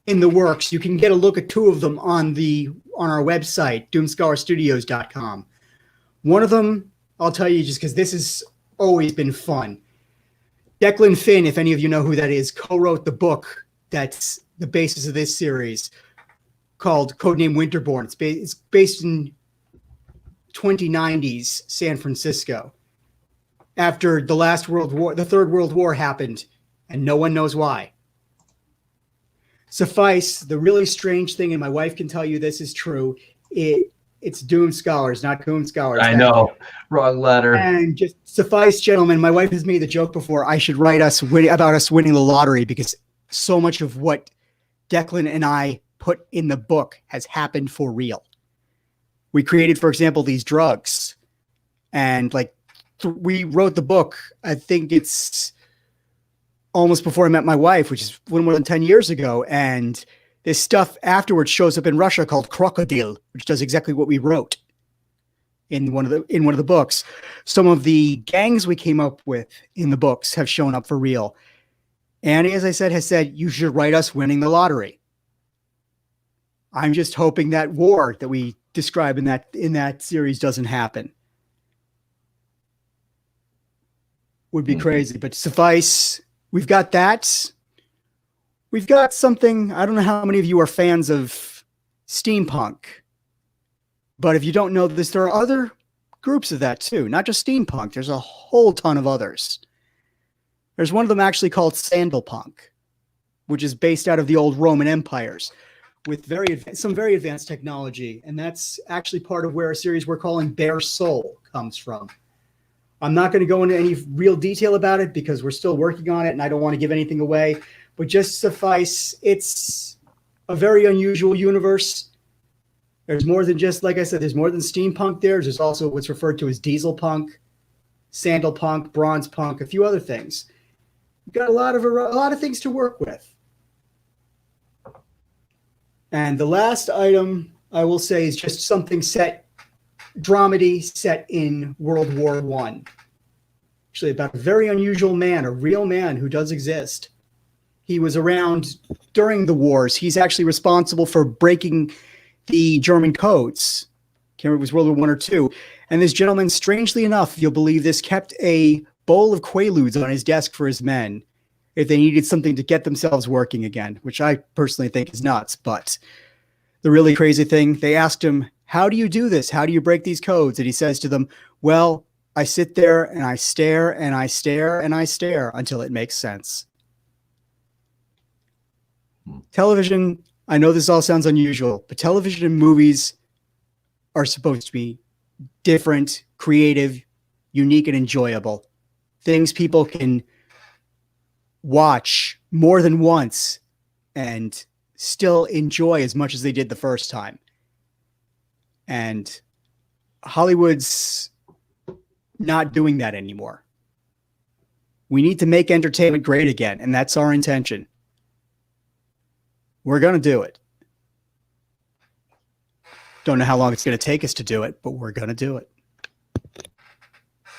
in the works. You can get a look at two of them on our website, doomscholarstudios.com. One of them, I'll tell you just because this has always been fun. Declan Finn, if any of you know who that is, co-wrote the book that's the basis of this series called Codename Winterborn. It's based in 2090s San Francisco after the Third World War happened, and no one knows why. Suffice, the really strange thing, and my wife can tell you this is true, it's Doom Scholars, not Doom Scholars. I know, wrong letter. And just suffice, gentlemen, my wife has made the joke before, I should write about us winning the lottery, because so much of what Declan and I put in the book has happened for real. We created, for example, these drugs, and we wrote the book, I think it's almost before I met my wife, which is a little more than 10 years ago. And this stuff afterwards shows up in Russia called Crocodile, which does exactly what we wrote in one of the books. Some of the gangs we came up with in the books have shown up for real. Annie, as I said, has said, you should write us winning the lottery. I'm just hoping that war that we describe in that series doesn't happen. Would be crazy, but suffice, we've got that. We've got something, I don't know how many of you are fans of steampunk, but if you don't know this, there are other groups of that too, not just steampunk. There's a whole ton of others. There's one of them actually called sandalpunk, which is based out of the old Roman empires with some very advanced technology. And that's actually part of where a series we're calling Bare Soul comes from. I'm not going to go into any real detail about it because we're still working on it and I don't want to give anything away, but just suffice, it's a very unusual universe. There's more than just, like I said, there's more than steampunk there. There's also what's referred to as diesel punk, sandal punk, bronze punk, a few other things. We've got a lot of things to work with. And the last item I will say is just something dramedy set in World War I. Actually, about a very unusual man, a real man who does exist. He was around during the wars. He's actually responsible for breaking the German codes. Can't remember if it was World War I or II. And this gentleman, strangely enough, you'll believe this, kept a bowl of Quaaludes on his desk for his men if they needed something to get themselves working again, which I personally think is nuts. But the really crazy thing, they asked him, how do you do this? How do you break these codes? And he says to them, well, I sit there and I stare and I stare and I stare until it makes sense. Television, I know this all sounds unusual, but television and movies are supposed to be different, creative, unique, and enjoyable. Things people can watch more than once and still enjoy as much as they did the first time. And Hollywood's not doing that anymore. We need to make entertainment great again, and that's our intention. We're going to do it. Don't know how long it's going to take us to do it, but we're going to do it.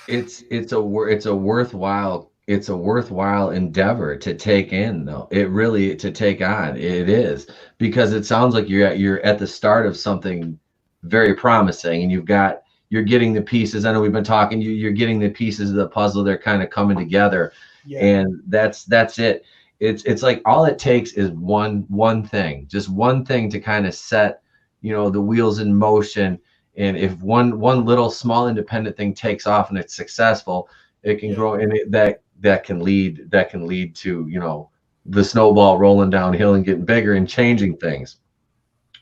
It's a worthwhile endeavor to take in, though. It really to take on. It is, because it sounds like you're at the start of something very promising, and you're getting the pieces. I know we've been talking. You're getting the pieces of the puzzle. They're kind of coming together, and that's it. It's like all it takes is one thing, just one thing to kind of set, the wheels in motion. And if one little small independent thing takes off and it's successful, it can grow, and that can lead to the snowball rolling downhill and getting bigger and changing things,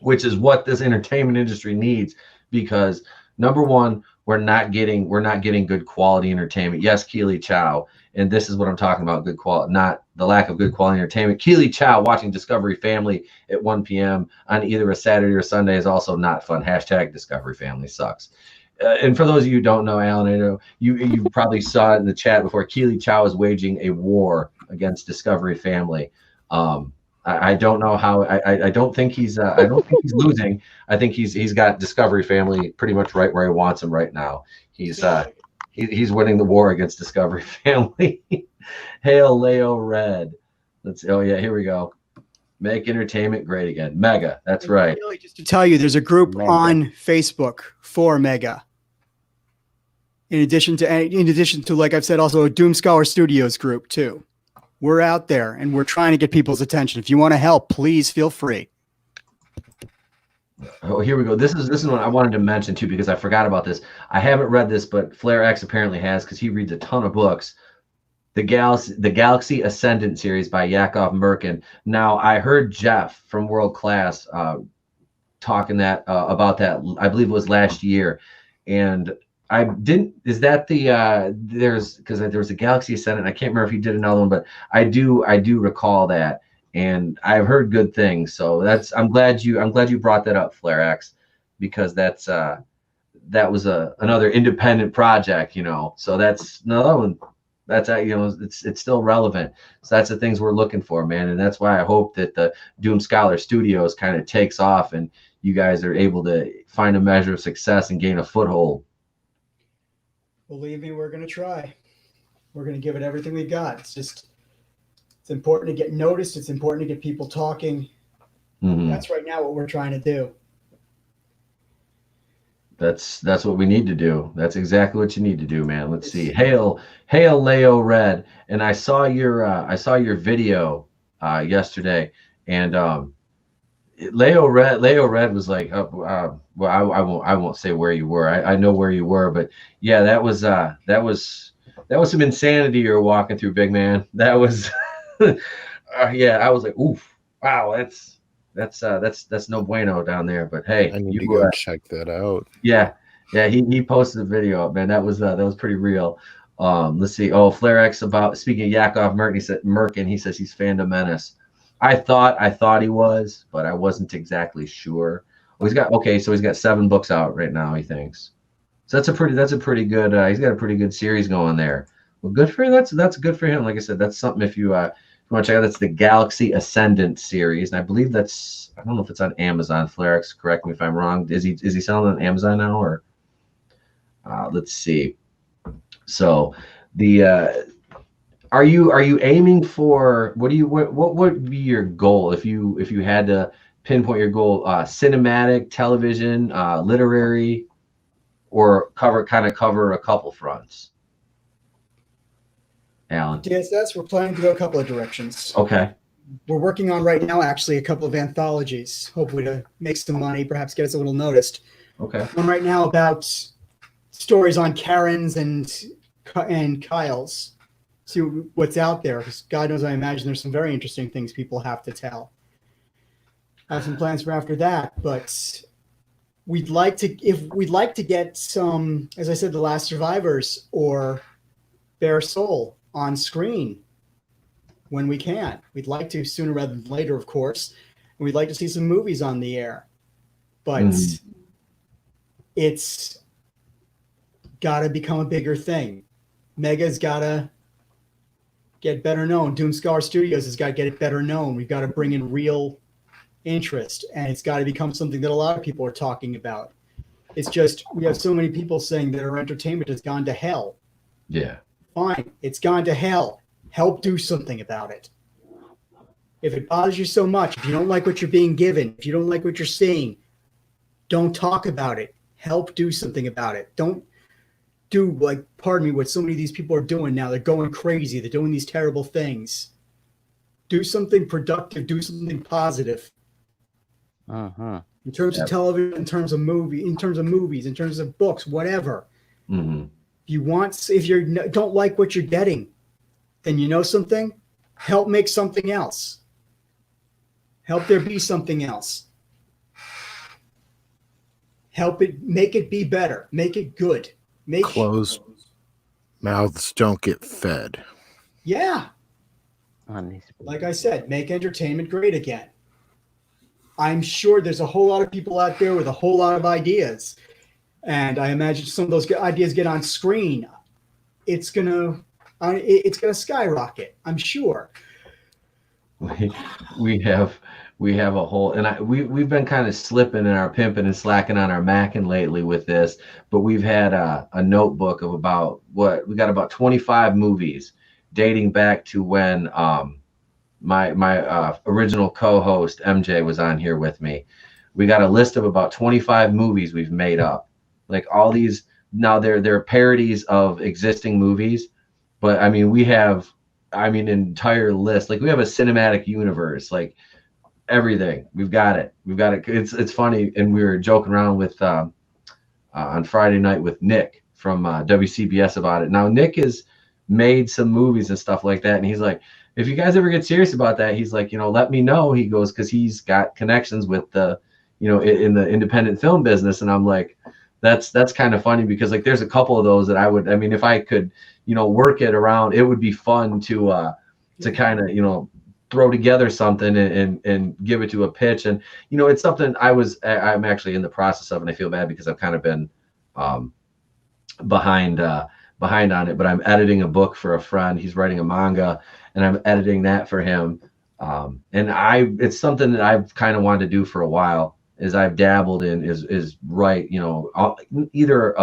which is what this entertainment industry needs. Because number one, we're not getting good quality entertainment. Yes, Keely Chow, and this is what I'm talking about: good quality, not the lack of good quality entertainment. Keely Chow watching Discovery Family at 1 p.m. on either a Saturday or Sunday is also not fun. # Discovery Family sucks. And for those of you who don't know, Alan, I know you probably saw it in the chat before. Keely Chow is waging a war against Discovery Family. I don't know how. I don't think he's losing. I think he's got Discovery Family pretty much right where he wants him right now. He's winning the war against Discovery Family. Hail Leo Red. Here we go. Make entertainment great again. Mega. That's right. Really, just to tell you, there's a group on Facebook for Mega. In addition to, like I've said, also a Doom Scholar Studios group too. We're out there and we're trying to get people's attention. If you want to help, please feel free. Oh, here we go. This is one I wanted to mention too, because I forgot about this. I haven't read this, but Flair X apparently has, because he reads a ton of books. The Galaxy Ascendant series by Yakov Merkin. Now, I heard Jeff from World Class talking about that. I believe it was last year, and I didn't. Is that because there was a Galaxy Ascendant. I can't remember if he did another one, but I do recall that, and I've heard good things. So I'm glad you brought that up, Flair X, because that was another independent project, So that's another one. That's it's still relevant. So that's the things we're looking for, man. And that's why I hope that the Doom Scholar Studios kind of takes off and you guys are able to find a measure of success and gain a foothold. Believe me, we're going to try. We're going to give it everything we've got. It's important to get noticed. It's important to get people talking. Mm-hmm. That's right now what we're trying to do. That's what we need to do. That's exactly what you need to do, man. Let's see. Hail Leo Red. And I saw your video yesterday, and Leo Red was like, well, I won't say where you were. I know where you were, but yeah, that was some insanity you were walking through, big man. That was yeah, I was like, oof, wow, that's no bueno down there. But hey, I need to go check that out. Yeah, he posted a video up, man. That was pretty real. Let's see. Oh, Flair X, about speaking of Yakov Merkin, he says he's Fandom Menace. I thought he was, but I wasn't exactly sure. Well, he's got 7 books out right now, he thinks. So that's a pretty good. He's got a pretty good series going there. Well, good for him. That's good for him. Like I said, that's something if you want to check out. That's the Galaxy Ascendant series, and I believe I don't know if it's on Amazon. Flair X, correct me if I'm wrong. Is he selling on Amazon now, or let's see. So are you aiming for what would be your goal if you had to pinpoint your goal? Cinematic, television, literary, or cover a couple fronts? Alan. DSS, we're planning to go a couple of directions. Okay. We're working on right now actually a couple of anthologies, hopefully to make some money, perhaps get us a little noticed. Okay. One right now about stories on Karen's and Kyle's. See what's out there, because God knows I imagine there's some very interesting things people have to tell. I have some plans for after that, but we'd like to get some, as I said, The Last Survivors or Bare Soul on screen when we can. We'd like to sooner rather than later, of course. And we'd like to see some movies on the air. But it's got to become a bigger thing. Mega's got to get better known. Doomscar Studios has got to get it better known. We've got to bring in real interest, and it's got to become something that a lot of people are talking about. It's just we have so many people saying that our entertainment has gone to hell. Yeah. Fine, it's gone to hell. Help do something about it. If it bothers you so much, if you don't like what you're being given, if you don't like what you're seeing, don't talk about it. Help do something about it. Don't do, like, pardon me, what so many of these people are doing now. They're going crazy. They're doing these terrible things. Do something productive. Do something positive. In terms of television, in terms of movies, in terms of books, whatever. If you don't like what you're getting, then you know something, help make something else. Help there be something else. Make it be better. Make it good. Closed mouths don't get fed. Yeah. Like I said, make entertainment great again. I'm sure there's a whole lot of people out there with a whole lot of ideas. And I imagine some of those ideas get on screen. It's gonna skyrocket, I'm sure. We have a whole, and we've been kind of slipping and our pimping and slacking on our macking lately with this, but we've had a notebook of we got about 25 movies dating back to when my original co-host MJ was on here with me. We got a list of about 25 movies we've made up. Like all these, now they're parodies of existing movies, but I mean we have an entire list. Like we have a cinematic universe, like everything. We've got it. It's funny, and we were joking around with on Friday night with Nick from WCBS about it. Now Nick has made some movies and stuff like that, and he's like, if you guys ever get serious about that, he's like, let me know. He goes, because he's got connections with the, in the independent film business. And I'm like, that's kind of funny, because like there's a couple of those that if I could, work it around, it would be fun to kind of, throw together something and give it to a pitch. And, it's something I'm actually in the process of, and I feel bad because I've kind of been behind on it, but I'm editing a book for a friend. He's writing a manga, and I'm editing that for him. And it's something that I've kind of wanted to do for a while, is I've dabbled in is write, either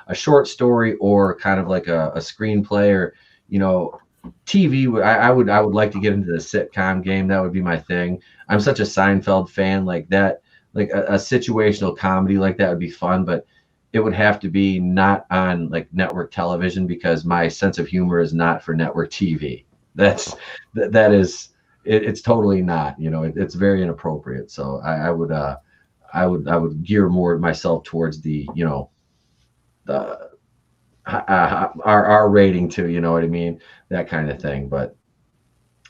a short story or kind of like a screenplay, or, TV. I would like to get into the sitcom game. That would be my thing. I'm such a Seinfeld fan, like that, like a situational comedy like that would be fun, but it would have to be not on like network television, because my sense of humor is not for network TV. It's totally not, it's very inappropriate. So I would gear more myself towards the, the our rating too, you know what I mean? That kind of thing. But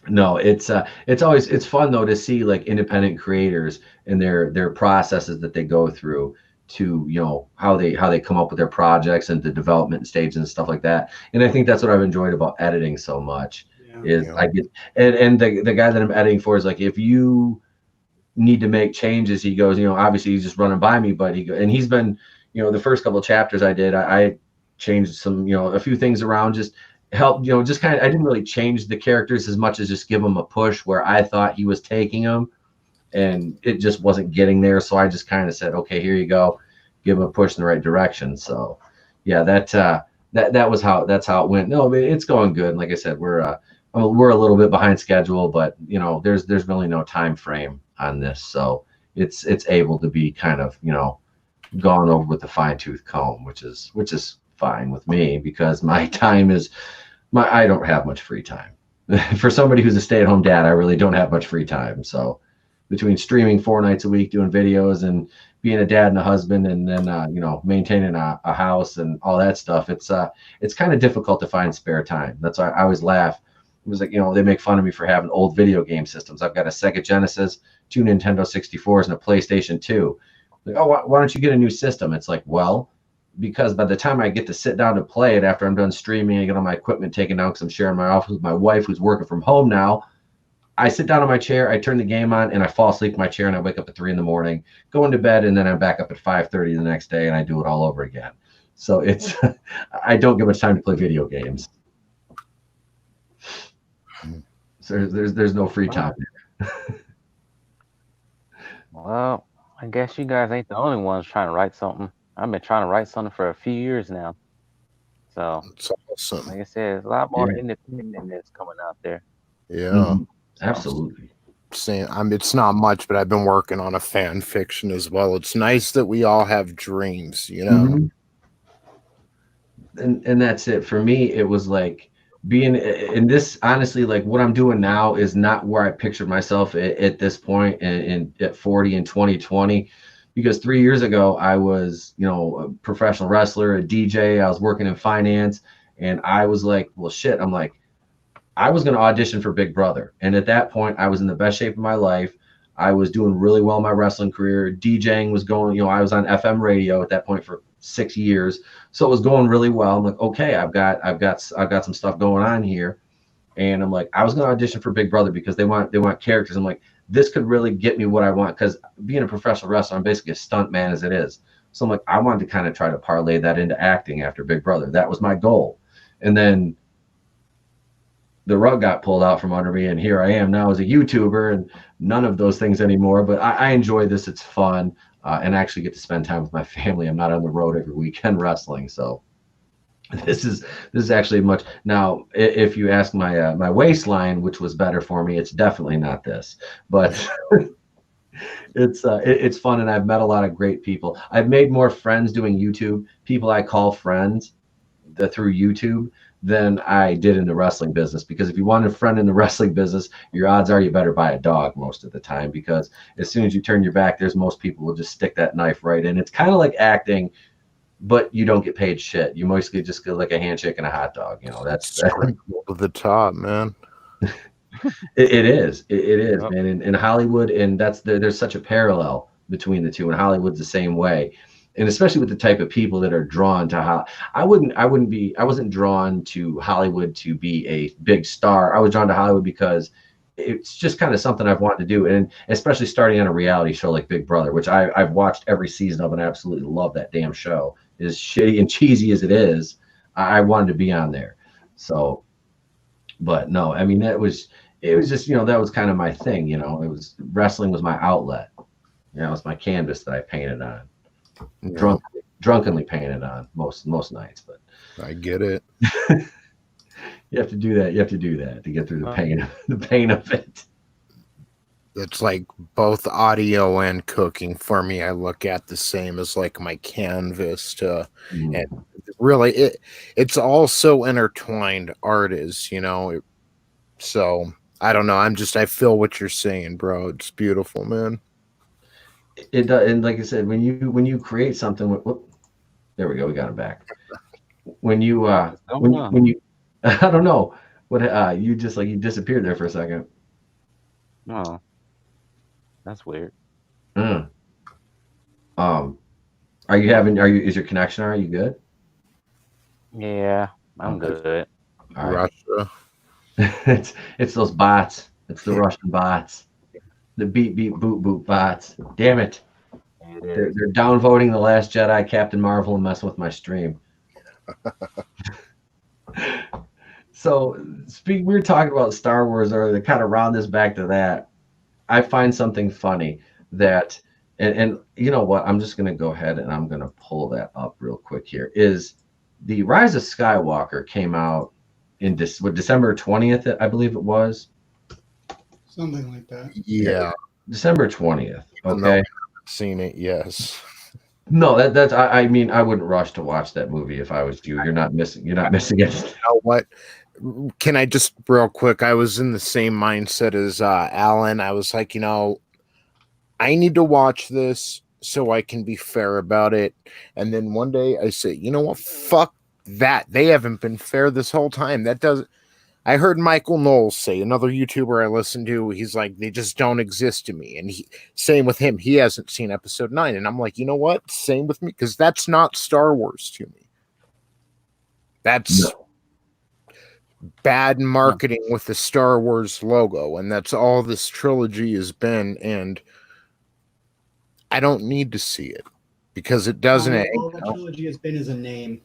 no, it's fun though to see like independent creators and their processes that they go through to, how they come up with their projects and the development stage and stuff like that. And I think that's what I've enjoyed about editing so much. I get, and the guy that I'm editing for is like, if you need to make changes, he goes, obviously he's just running by me, but he's been, the first couple of chapters I did, I changed some, a few things around, just help, just kind of, I didn't really change the characters as much as just give them a push where I thought he was taking them, and it just wasn't getting there. So I just kind of said, okay, here you go, give him a push in the right direction. So yeah, that's how it went. No, but it's going good. And like I said, we're a little bit behind schedule, but there's really no time frame on this, so it's able to be kind of gone over with a fine-tooth comb, which is fine with me, because my time is I don't have much free time. For somebody who's a stay-at-home dad, I really don't have much free time. So between streaming 4 nights a week, doing videos, and being a dad and a husband, and then maintaining a house and all that stuff, it's kind of difficult to find spare time. That's why I always laugh. It was like, they make fun of me for having old video game systems. I've got a Sega Genesis, 2 Nintendo 64s, and a PlayStation 2. Like, oh, why don't you get a new system? It's like, well, because by the time I get to sit down to play it after I'm done streaming, I get all my equipment taken down because I'm sharing my office with my wife who's working from home now. I sit down in my chair, I turn the game on, and I fall asleep in my chair, and I wake up at 3 a.m, go into bed, and then I'm back up at 5:30 the next day, and I do it all over again. So it's I don't get much time to play video games. So there's no free time. Well, I guess you guys ain't the only ones trying to write something. I've been trying to write something for a few years now. So, It's awesome. like I said, there's a lot more Yeah. independentness coming out there. Yeah. Mhm. Absolutely. Saying it's not much, but I've been working on a fan fiction as well. It's nice that we all have dreams, you know. Mhm. And that's it for me. It was like being in this, honestly, like what I'm doing now is not where I pictured myself at this point in at 40 in 2020, because 3 years ago I was, a professional wrestler, a DJ. I was working in finance, and I was like, well, shit. I'm like, I was going to audition for Big Brother. And at that point, I was in the best shape of my life. I was doing really well in my wrestling career. DJing was going, I was on FM radio at that point for 6 years. So it was going really well. I'm like, okay, I've got some stuff going on here. And I'm like, I was going to audition for Big Brother because they want characters. I'm like, this could really get me what I want, because being a professional wrestler, I'm basically a stunt man as it is. So I'm like, I wanted to kind of try to parlay that into acting after Big Brother. That was my goal. And then the rug got pulled out from under me, and here I am now as a YouTuber, and none of those things anymore. But I enjoy this; it's fun, and I actually get to spend time with my family. I'm not on the road every weekend wrestling, so this is actually much. Now, if you ask my waistline, which was better for me, it's definitely not this, but it's fun, and I've met a lot of great people. I've made more friends doing YouTube, people I call friends, through YouTube, than I did in the wrestling business. Because if you want a friend in the wrestling business, your odds are you better buy a dog most of the time, because as soon as you turn your back, there's most people will just stick that knife right in. It's kind of like acting, but you don't get paid shit. You mostly just get like a handshake and a hot dog. That's Sprinkle to the top, man. it is. It is, Yep. man. In Hollywood, and there's such a parallel between the two, and Hollywood's the same way. And especially with the type of people that are drawn to I wasn't drawn to Hollywood to be a big star. I was drawn to Hollywood because it's just kind of something I've wanted to do. And especially starting on a reality show like Big Brother, which I've watched every season of and I absolutely love that damn show. As shitty and cheesy as it is, I wanted to be on there. So, but no, I mean, it was just, that was kind of my thing, it was wrestling was my outlet. It was my canvas that I painted on. Yeah, Drunkenly painted on most nights, but I get it. you have to do that. You have to do that to get through the pain of it. It's like both audio and cooking for me. I look at the same as like my canvas to, and really it's all so intertwined. Art is, so I don't know. I feel what you're saying, bro. It's beautiful, man. It does, and like I said, when you create something, there we go, we got it back. When you I don't know what you just like you disappeared there for a second. Oh, that's weird. Is your connection? Are you good? Yeah, I'm good. All right. Russia. It's those bots. It's the Russian bots. The beep beep boop boop bots. Damn it. They're downvoting The Last Jedi, Captain Marvel, and messing with my stream. So we were talking about Star Wars earlier, to kind of round this back to that. I find something funny that, and you know what? I'm just going to go ahead and I'm going to pull that up real quick here. Is the Rise of Skywalker came out in December 20th, I believe it was. Something like that. Yeah. December 20th. Okay. No, seen it, yes. No, that's I mean, I wouldn't rush to watch that movie if I was you. You're not missing it. You know what? Can I just real quick? I was in the same mindset as Alan. I was like, I need to watch this so I can be fair about it. And then one day I said, you know what? Fuck that. They haven't been fair this whole time. That doesn't. I heard Michael Knowles say, another YouTuber I listen to, he's like, they just don't exist to me. And same with him. He hasn't seen episode 9. And I'm like, you know what? Same with me. Because that's not Star Wars to me. That's bad marketing with the Star Wars logo. And that's all this trilogy has been. And I don't need to see it. Because it doesn't. All the trilogy has been as a name.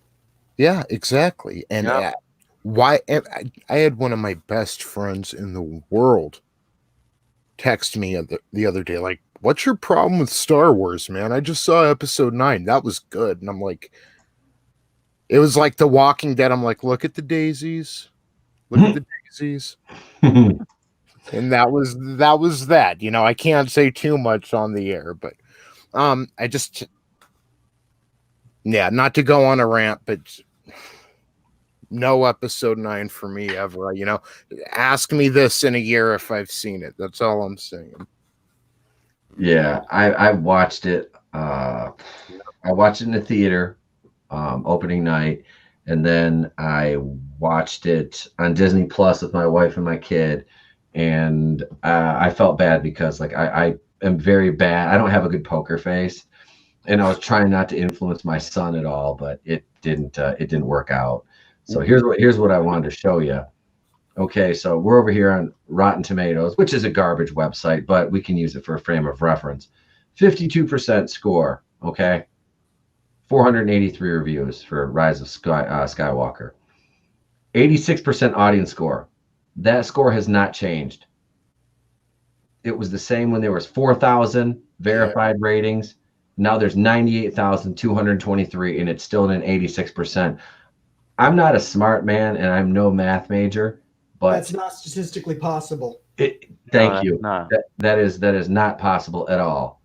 Yeah, exactly. And why? I had one of my best friends in the world text me the other day, like, "What's your problem with Star Wars, man? I just saw episode 9. That was good." And I'm like, it was like The Walking Dead. I'm like, look at the daisies, look at the daisies, and that was that. You know, I can't say too much on the air, but I just, not to go on a rant, but. No episode 9 for me ever. You know, ask me this in a year if I've seen it. That's all I'm saying. Yeah, I watched it. I watched it in the theater opening night, and then I watched it on Disney Plus with my wife and my kid, and I felt bad because like I am very bad. I don't have a good poker face, and I was trying not to influence my son at all, but it didn't work out. So here's what I wanted to show you. Okay, so we're over here on Rotten Tomatoes, which is a garbage website, but we can use it for a frame of reference. 52% score, okay? 483 reviews for Rise of Skywalker. 86% audience score. That score has not changed. It was the same when there was 4,000 verified ratings. Now there's 98,223, and it's still at an 86%. I'm not a smart man, and I'm no math major, but that's not statistically possible. Thank you. That is not possible at all.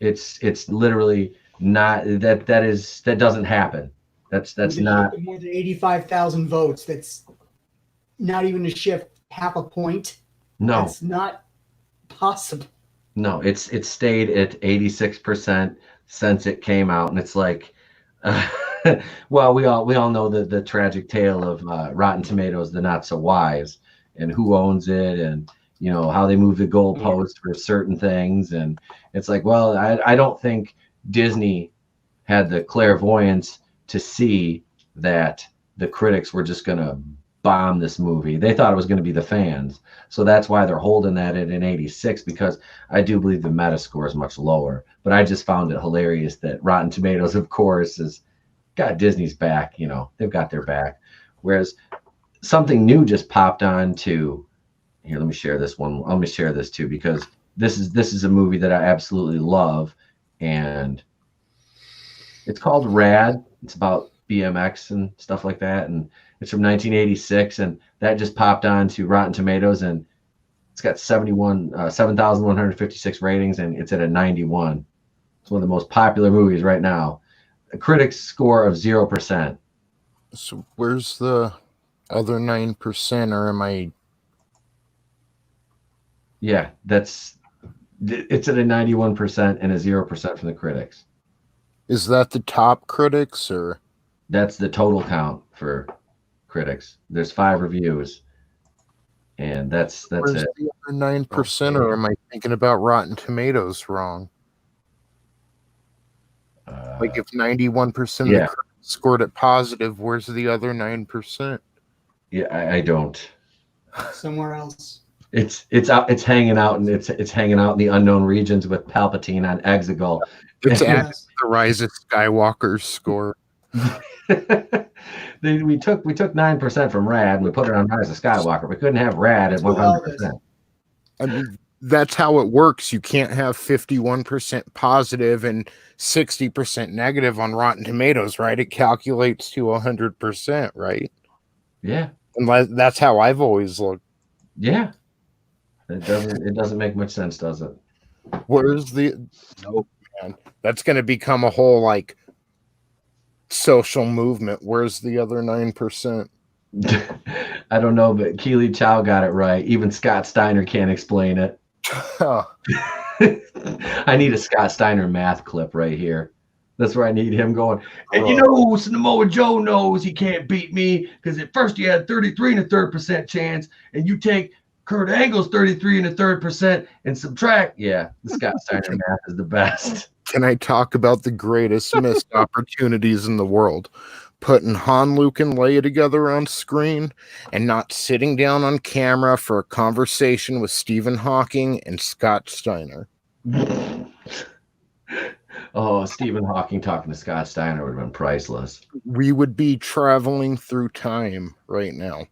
It's literally not that doesn't happen. That's not more than 85,000 votes. That's not even a shift half a point. No, that's not possible. No, it's stayed at 86% since it came out, and it's like. Well, we all know the tragic tale of Rotten Tomatoes, the not so wise, and who owns it, and you know how they move the goalpost for certain things, and it's like, well, I don't think Disney had the clairvoyance to see that the critics were just going to bomb this movie. They thought it was going to be the fans, so that's why they're holding that at an 86, because I do believe the Metascore is much lower. But I just found it hilarious that Rotten Tomatoes, of course, is got Disney's back. You know, they've got their back. Whereas something new just popped on to here. Let me share this one. Let me share this too, because this is a movie that I absolutely love, and it's called Rad. It's about BMX and stuff like that, and it's from 1986, and that just popped on to Rotten Tomatoes, and it's got 7,156 ratings, and it's at a 91. It's one of the most popular movies right now. A critic's score of 0%. So where's the other 9%, or am I? Yeah, it's at a 91% and a 0% from the critics. Is that the top critics, or? That's the total count for critics. There's 5 reviews, and that's Where's it. The other 9%, or am I thinking about Rotten Tomatoes wrong? Like if 91% of the critics scored it positive, where's the other 9%? Yeah, I don't. Somewhere else. It's hanging out, and it's hanging out in the unknown regions with Palpatine on Exegol. It's at the Rise of Skywalker's score. we took 9% from Rad and we put it on Rise of Skywalker. We couldn't have Rad at 100%. I mean, that's how it works. You can't have 51% positive and 60% negative on Rotten Tomatoes, right? It calculates to 100%, right? Yeah. And that's how I've always looked. Yeah. It doesn't make much sense, does it? Where's the nope, man. That's gonna become a whole like social movement. Where's the other 9%? I don't know, but Keely Chow got it right. Even Scott Steiner can't explain it. I need a Scott Steiner math clip right here. That's where I need him going. And you know, Samoa Joe knows he can't beat me because at first you had 33 1/3% chance, and you take Kurt Angle's 33 1/3% and subtract. Yeah, the Scott Steiner math is the best. Can I talk about the greatest missed opportunities in the world? Putting Han, Luke, and Leia together on screen and not sitting down on camera for a conversation with Stephen Hawking and Scott Steiner. Oh, Stephen Hawking talking to Scott Steiner would have been priceless. We would be traveling through time right now.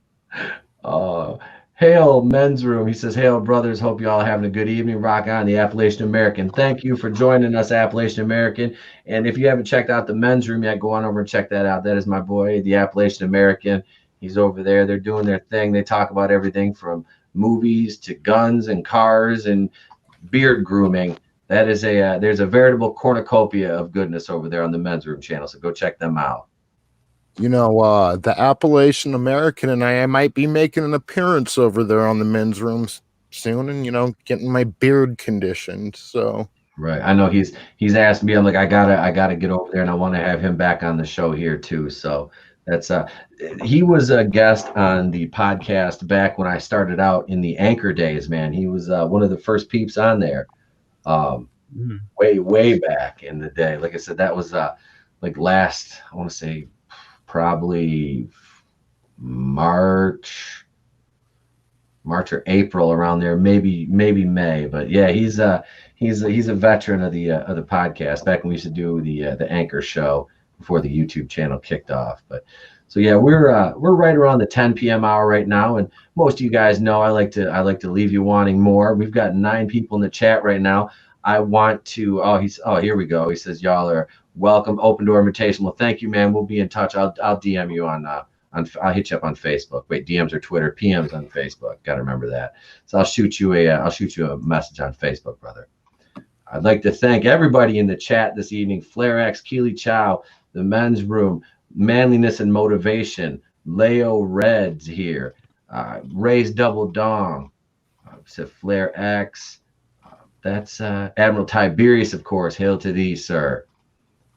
Hail, Men's Room. He says, Hail, brothers. Hope you all having a good evening. Rock on, the Appalachian American. Thank you for joining us, Appalachian American. And if you haven't checked out the Men's Room yet, go on over and check that out. That is my boy, the Appalachian American. He's over there. They're doing their thing. They talk about everything from movies to guns and cars and beard grooming. That is there's a veritable cornucopia of goodness over there on the Men's Room channel. So go check them out. You know, the Appalachian American and I might be making an appearance over there on the Men's Rooms soon, and getting my beard conditioned. So right, I know he's asked me. I'm like, I gotta get over there, and I want to have him back on the show here too. So that's he was a guest on the podcast back when I started out in the Anchor days. Man, he was one of the first peeps on there, way back in the day. Like I said, that was like last, I want to say, probably March or April, around there, maybe May. But yeah, he's a veteran of the podcast back when we used to do the Anchor show before the YouTube channel kicked off. But so yeah, we're right around the 10 p.m. hour right now, and most of you guys know I like to leave you wanting more. We've got 9 people in the chat right now. I want to here we go. He says y'all are welcome, open door invitation. Well, thank you, man. We'll be in touch. I'll DM you on I'll hit you up on Facebook. Wait, DMs are Twitter, PMs on Facebook. Got to remember that. So I'll shoot you a message on Facebook, brother. I'd like to thank everybody in the chat this evening. Flair X, Keely Chow, the Men's Room, Manliness and Motivation, Leo Reds here, Ray's Double Dong, said Flair X. That's Admiral Tiberius, of course. Hail to thee, sir.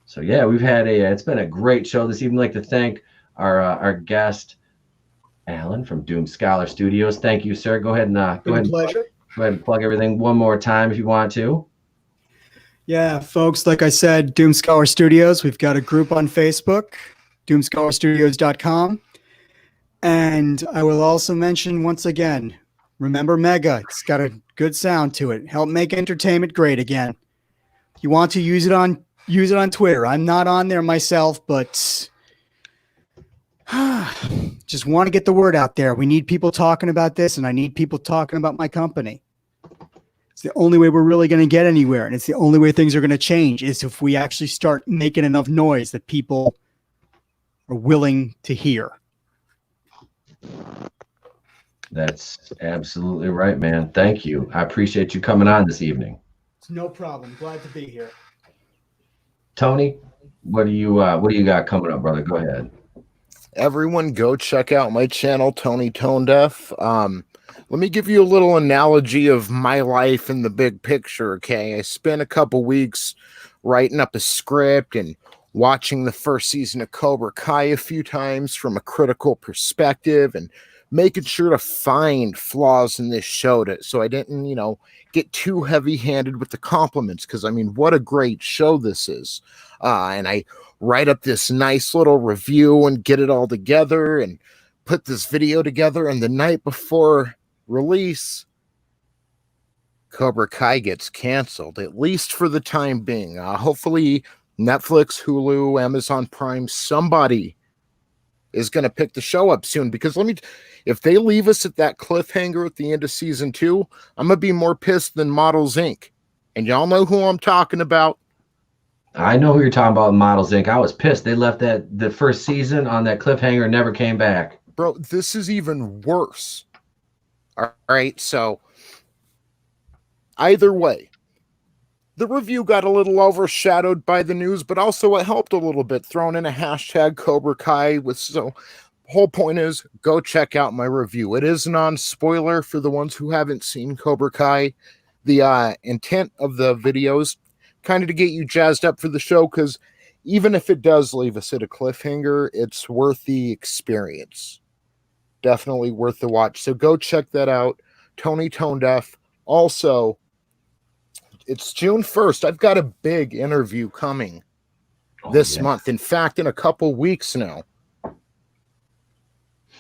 So yeah, we've had it's been a great show this evening. I'd like to thank our guest, Alan from Doom Scholar Studios. Thank you, sir. Go ahead and plug everything one more time if you want to. Yeah, folks, like I said, Doom Scholar Studios. We've got a group on Facebook, doomscholarstudios.com. And I will also mention once again, remember Mega. It's got a good sound to it. Help make entertainment great again. If you want to use it on Twitter. I'm not on there myself, but just want to get the word out there. We need people talking about this, and I need people talking about my company. It's the only way we're really going to get anywhere, and it's the only way things are going to change is if we actually start making enough noise that people are willing to hear. That's absolutely right, man. Thank you. I appreciate you coming on this evening. It's no problem. Glad to be here. Tony, what do you got coming up, brother? Go ahead. Everyone go check out my channel, Tony Tone Deaf. Let me give you a little analogy of my life in the big picture, okay? I spent a couple weeks writing up a script and watching the first season of Cobra Kai a few times from a critical perspective and making sure to find flaws in this show so I didn't, get too heavy-handed with the compliments, because, what a great show this is. And I write up this nice little review and get it all together and put this video together, and the night before release, Cobra Kai gets canceled, at least for the time being. Hopefully Netflix, Hulu, Amazon Prime, somebody is going to pick the show up soon, because if they leave us at that cliffhanger at the end of season 2, I'm going to be more pissed than Models Inc. And y'all know who I'm talking about. I know who you're talking about, Models Inc. I was pissed. They left the first season on that cliffhanger and never came back. Bro, this is even worse. All right, so either way, the review got a little overshadowed by the news, but also it helped a little bit, throwing in a hashtag Cobra Kai. So whole point is, go check out my review. It is non-spoiler for the ones who haven't seen Cobra Kai. The intent of the videos kind of to get you jazzed up for the show, because even if it does leave us at a cliffhanger, it's worth the experience. Definitely worth the watch. So go check that out. Tony Tone Deaf. Also, it's June 1st. I've got a big interview coming this month. In fact, in a couple weeks now.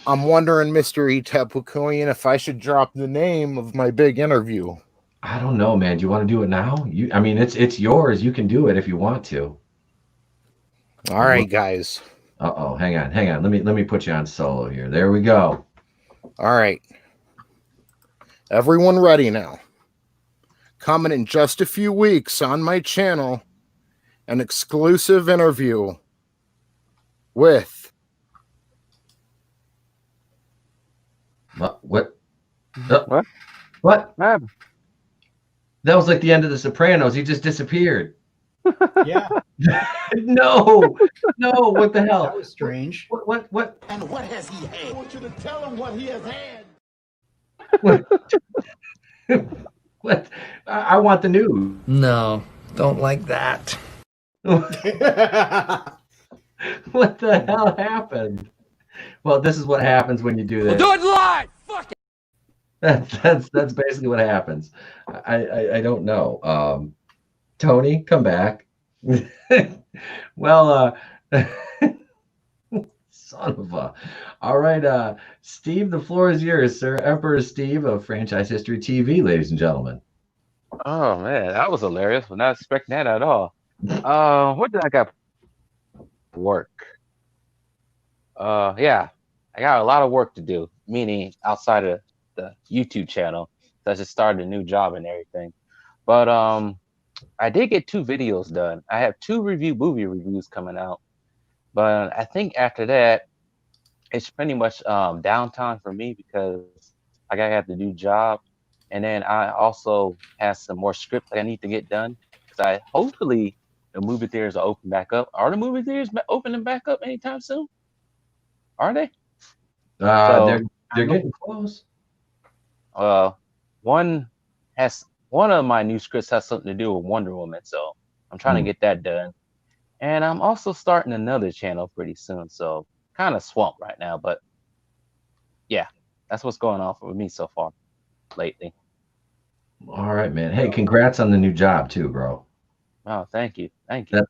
I'm wondering, Mr. Itepukuian, if I should drop the name of my big interview. I don't know, man. Do you want to do it now? I mean, it's yours. You can do it if you want to. All right, guys. Uh-oh, hang on. Let me put you on solo here. There we go. All right. Everyone ready now. Coming in just a few weeks on my channel, an exclusive interview with What? What? What? What? That was like the end of The Sopranos. He just disappeared. Yeah, No, what the hell? that was strange. What? And what has he had? I want you to tell him what he has had. What? I want the news. No, don't like that. What the hell happened? Well, this is what happens when you do this. We'll do it live. Fuck it. That's basically what happens. I don't know. Tony, come back. Well, son of a. All right, Steve, the floor is yours, sir. Emperor Steve of Franchise History TV, ladies and gentlemen. Oh man, that was hilarious. I'm not expecting that at all. What did I got? Work. Yeah, I got a lot of work to do, meaning outside of the YouTube channel. So I just started a new job and everything. But I did get 2 videos done. I have 2 movie reviews coming out. But I think after that, it's pretty much downtime for me because I gotta have the new job. And then I also have some more scripts I need to get done. Because hopefully the movie theaters will open back up. Are the movie theaters opening back up anytime soon? Are they? They're getting close. One of my new scripts has something to do with Wonder Woman, so I'm trying to get that done. And I'm also starting another channel pretty soon, so kind of swamped right now. But yeah, that's what's going on for me so far lately. All right, man. Hey, congrats on the new job too, bro. Oh, thank you. Thank you.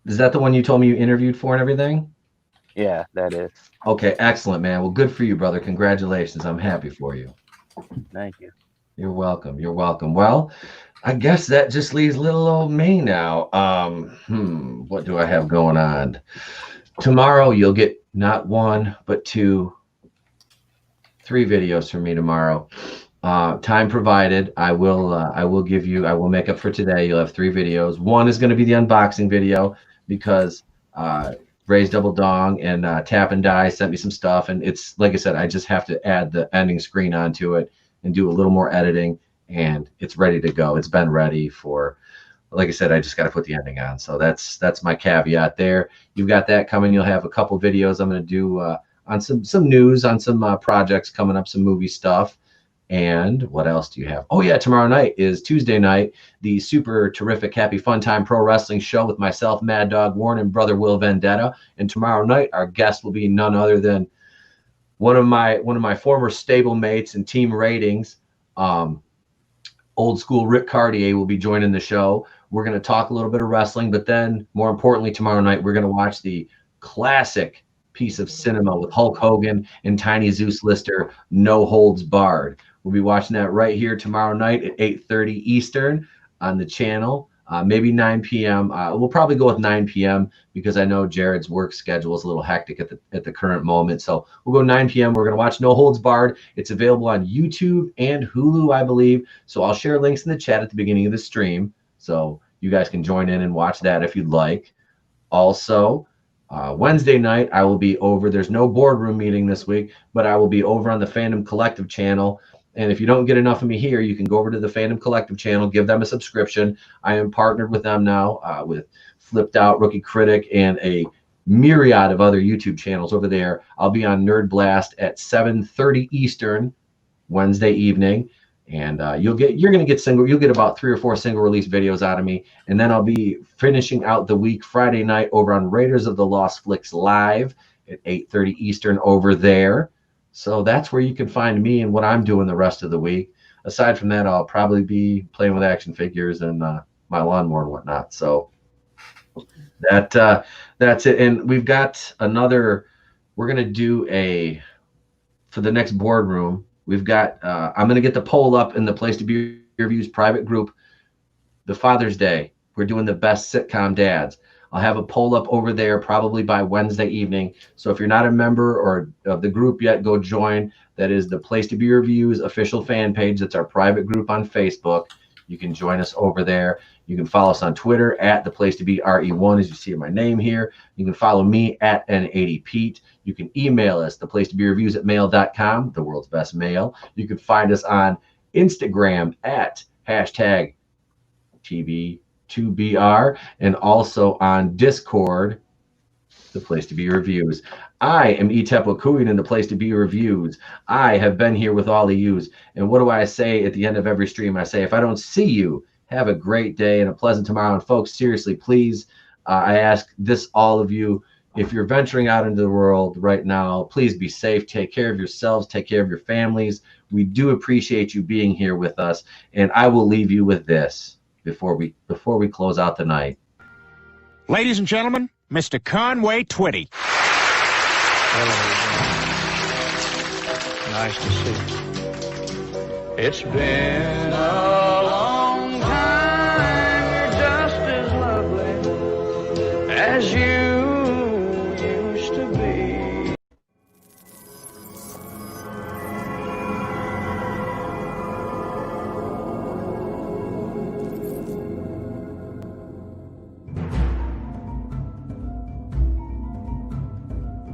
Is that the one you told me you interviewed for and everything? Yeah, that is. Okay, excellent, man. Well, good for you, brother. Congratulations. I'm happy for you. Thank you. You're welcome. Well, I guess that just leaves little old me now. What do I have going on? Tomorrow you'll get not 1, but 2, 3 videos from me tomorrow. Time provided, I will make up for today. You'll have 3 videos. 1 is going to be the unboxing video because Ray's Double Dong and Tap and Die sent me some stuff, and it's like I said, I just have to add the ending screen onto it and do a little more editing, and it's ready to go. It's been ready for, like I said, I just got to put the ending on. So that's my caveat there. You've got that coming. You'll have a couple videos I'm going to do on some news, on some projects coming up, some movie stuff. And what else do you have? Oh yeah, tomorrow night is Tuesday night, the super terrific Happy Fun Time Pro Wrestling show with myself, Mad Dog Warren, and brother Will Vendetta. And tomorrow night, our guest will be none other than one of my former stable mates and team ratings, old school Rick Cartier will be joining the show. We're going to talk a little bit of wrestling, but then more importantly, tomorrow night, we're going to watch the classic piece of cinema with Hulk Hogan and Tiny Zeus Lister, No Holds Barred. We'll be watching that right here tomorrow night at 8:30 Eastern on the channel, maybe 9 p.m. We'll probably go with 9 p.m. because I know Jared's work schedule is a little hectic at the current moment. So we'll go 9 p.m. We're going to watch No Holds Barred. It's available on YouTube and Hulu, I believe. So I'll share links in the chat at the beginning of the stream. So you guys can join in and watch that if you'd like. Also, Wednesday night, I will be over. There's no boardroom meeting this week, but I will be over on the Fandom Collective channel. And if you don't get enough of me here, you can go over to the Fandom Collective channel, give them a subscription. I am partnered with them now with Flipped Out, Rookie Critic, and a myriad of other YouTube channels over there. I'll be on Nerd Blast at 7:30 Eastern Wednesday evening. And you'll get about 3 or 4 single release videos out of me, and then I'll be finishing out the week Friday night over on Raiders of the Lost Flicks Live at 8:30 Eastern over there. So that's where you can find me and what I'm doing the rest of the week. Aside from that, I'll probably be playing with action figures and my lawnmower and whatnot. So that's it. And we've got another. We're gonna do for the next boardroom. We've got. I'm gonna get the poll up in the Place to Be Reviews private group. The Father's Day. We're doing the best sitcom dads. I'll have a poll up over there probably by Wednesday evening. So if you're not a member or of the group yet, go join. That is the Place to Be Reviews official fan page. That's our private group on Facebook. You can join us over there. You can follow us on Twitter at the Place to Be RE1, as you see my name here. You can follow me at N80Pete. You can email us, theplacetobereviews@mail.com, the world's best mail. You can find us on Instagram at hashtag TB2BR, and also on Discord, the Place to Be Reviews. I am Etepo Kuyin in the Place to Be Reviews. I have been here with all of yous. And what do I say at the end of every stream? I say, if I don't see you, have a great day and a pleasant tomorrow. And folks, seriously, please, I ask this all of you, if you're venturing out into the world right now, please be safe. Take care of yourselves. Take care of your families. We do appreciate you being here with us. And I will leave you with this before we close out the night. Ladies and gentlemen, Mr. Conway Twitty. Nice to see you. It's been a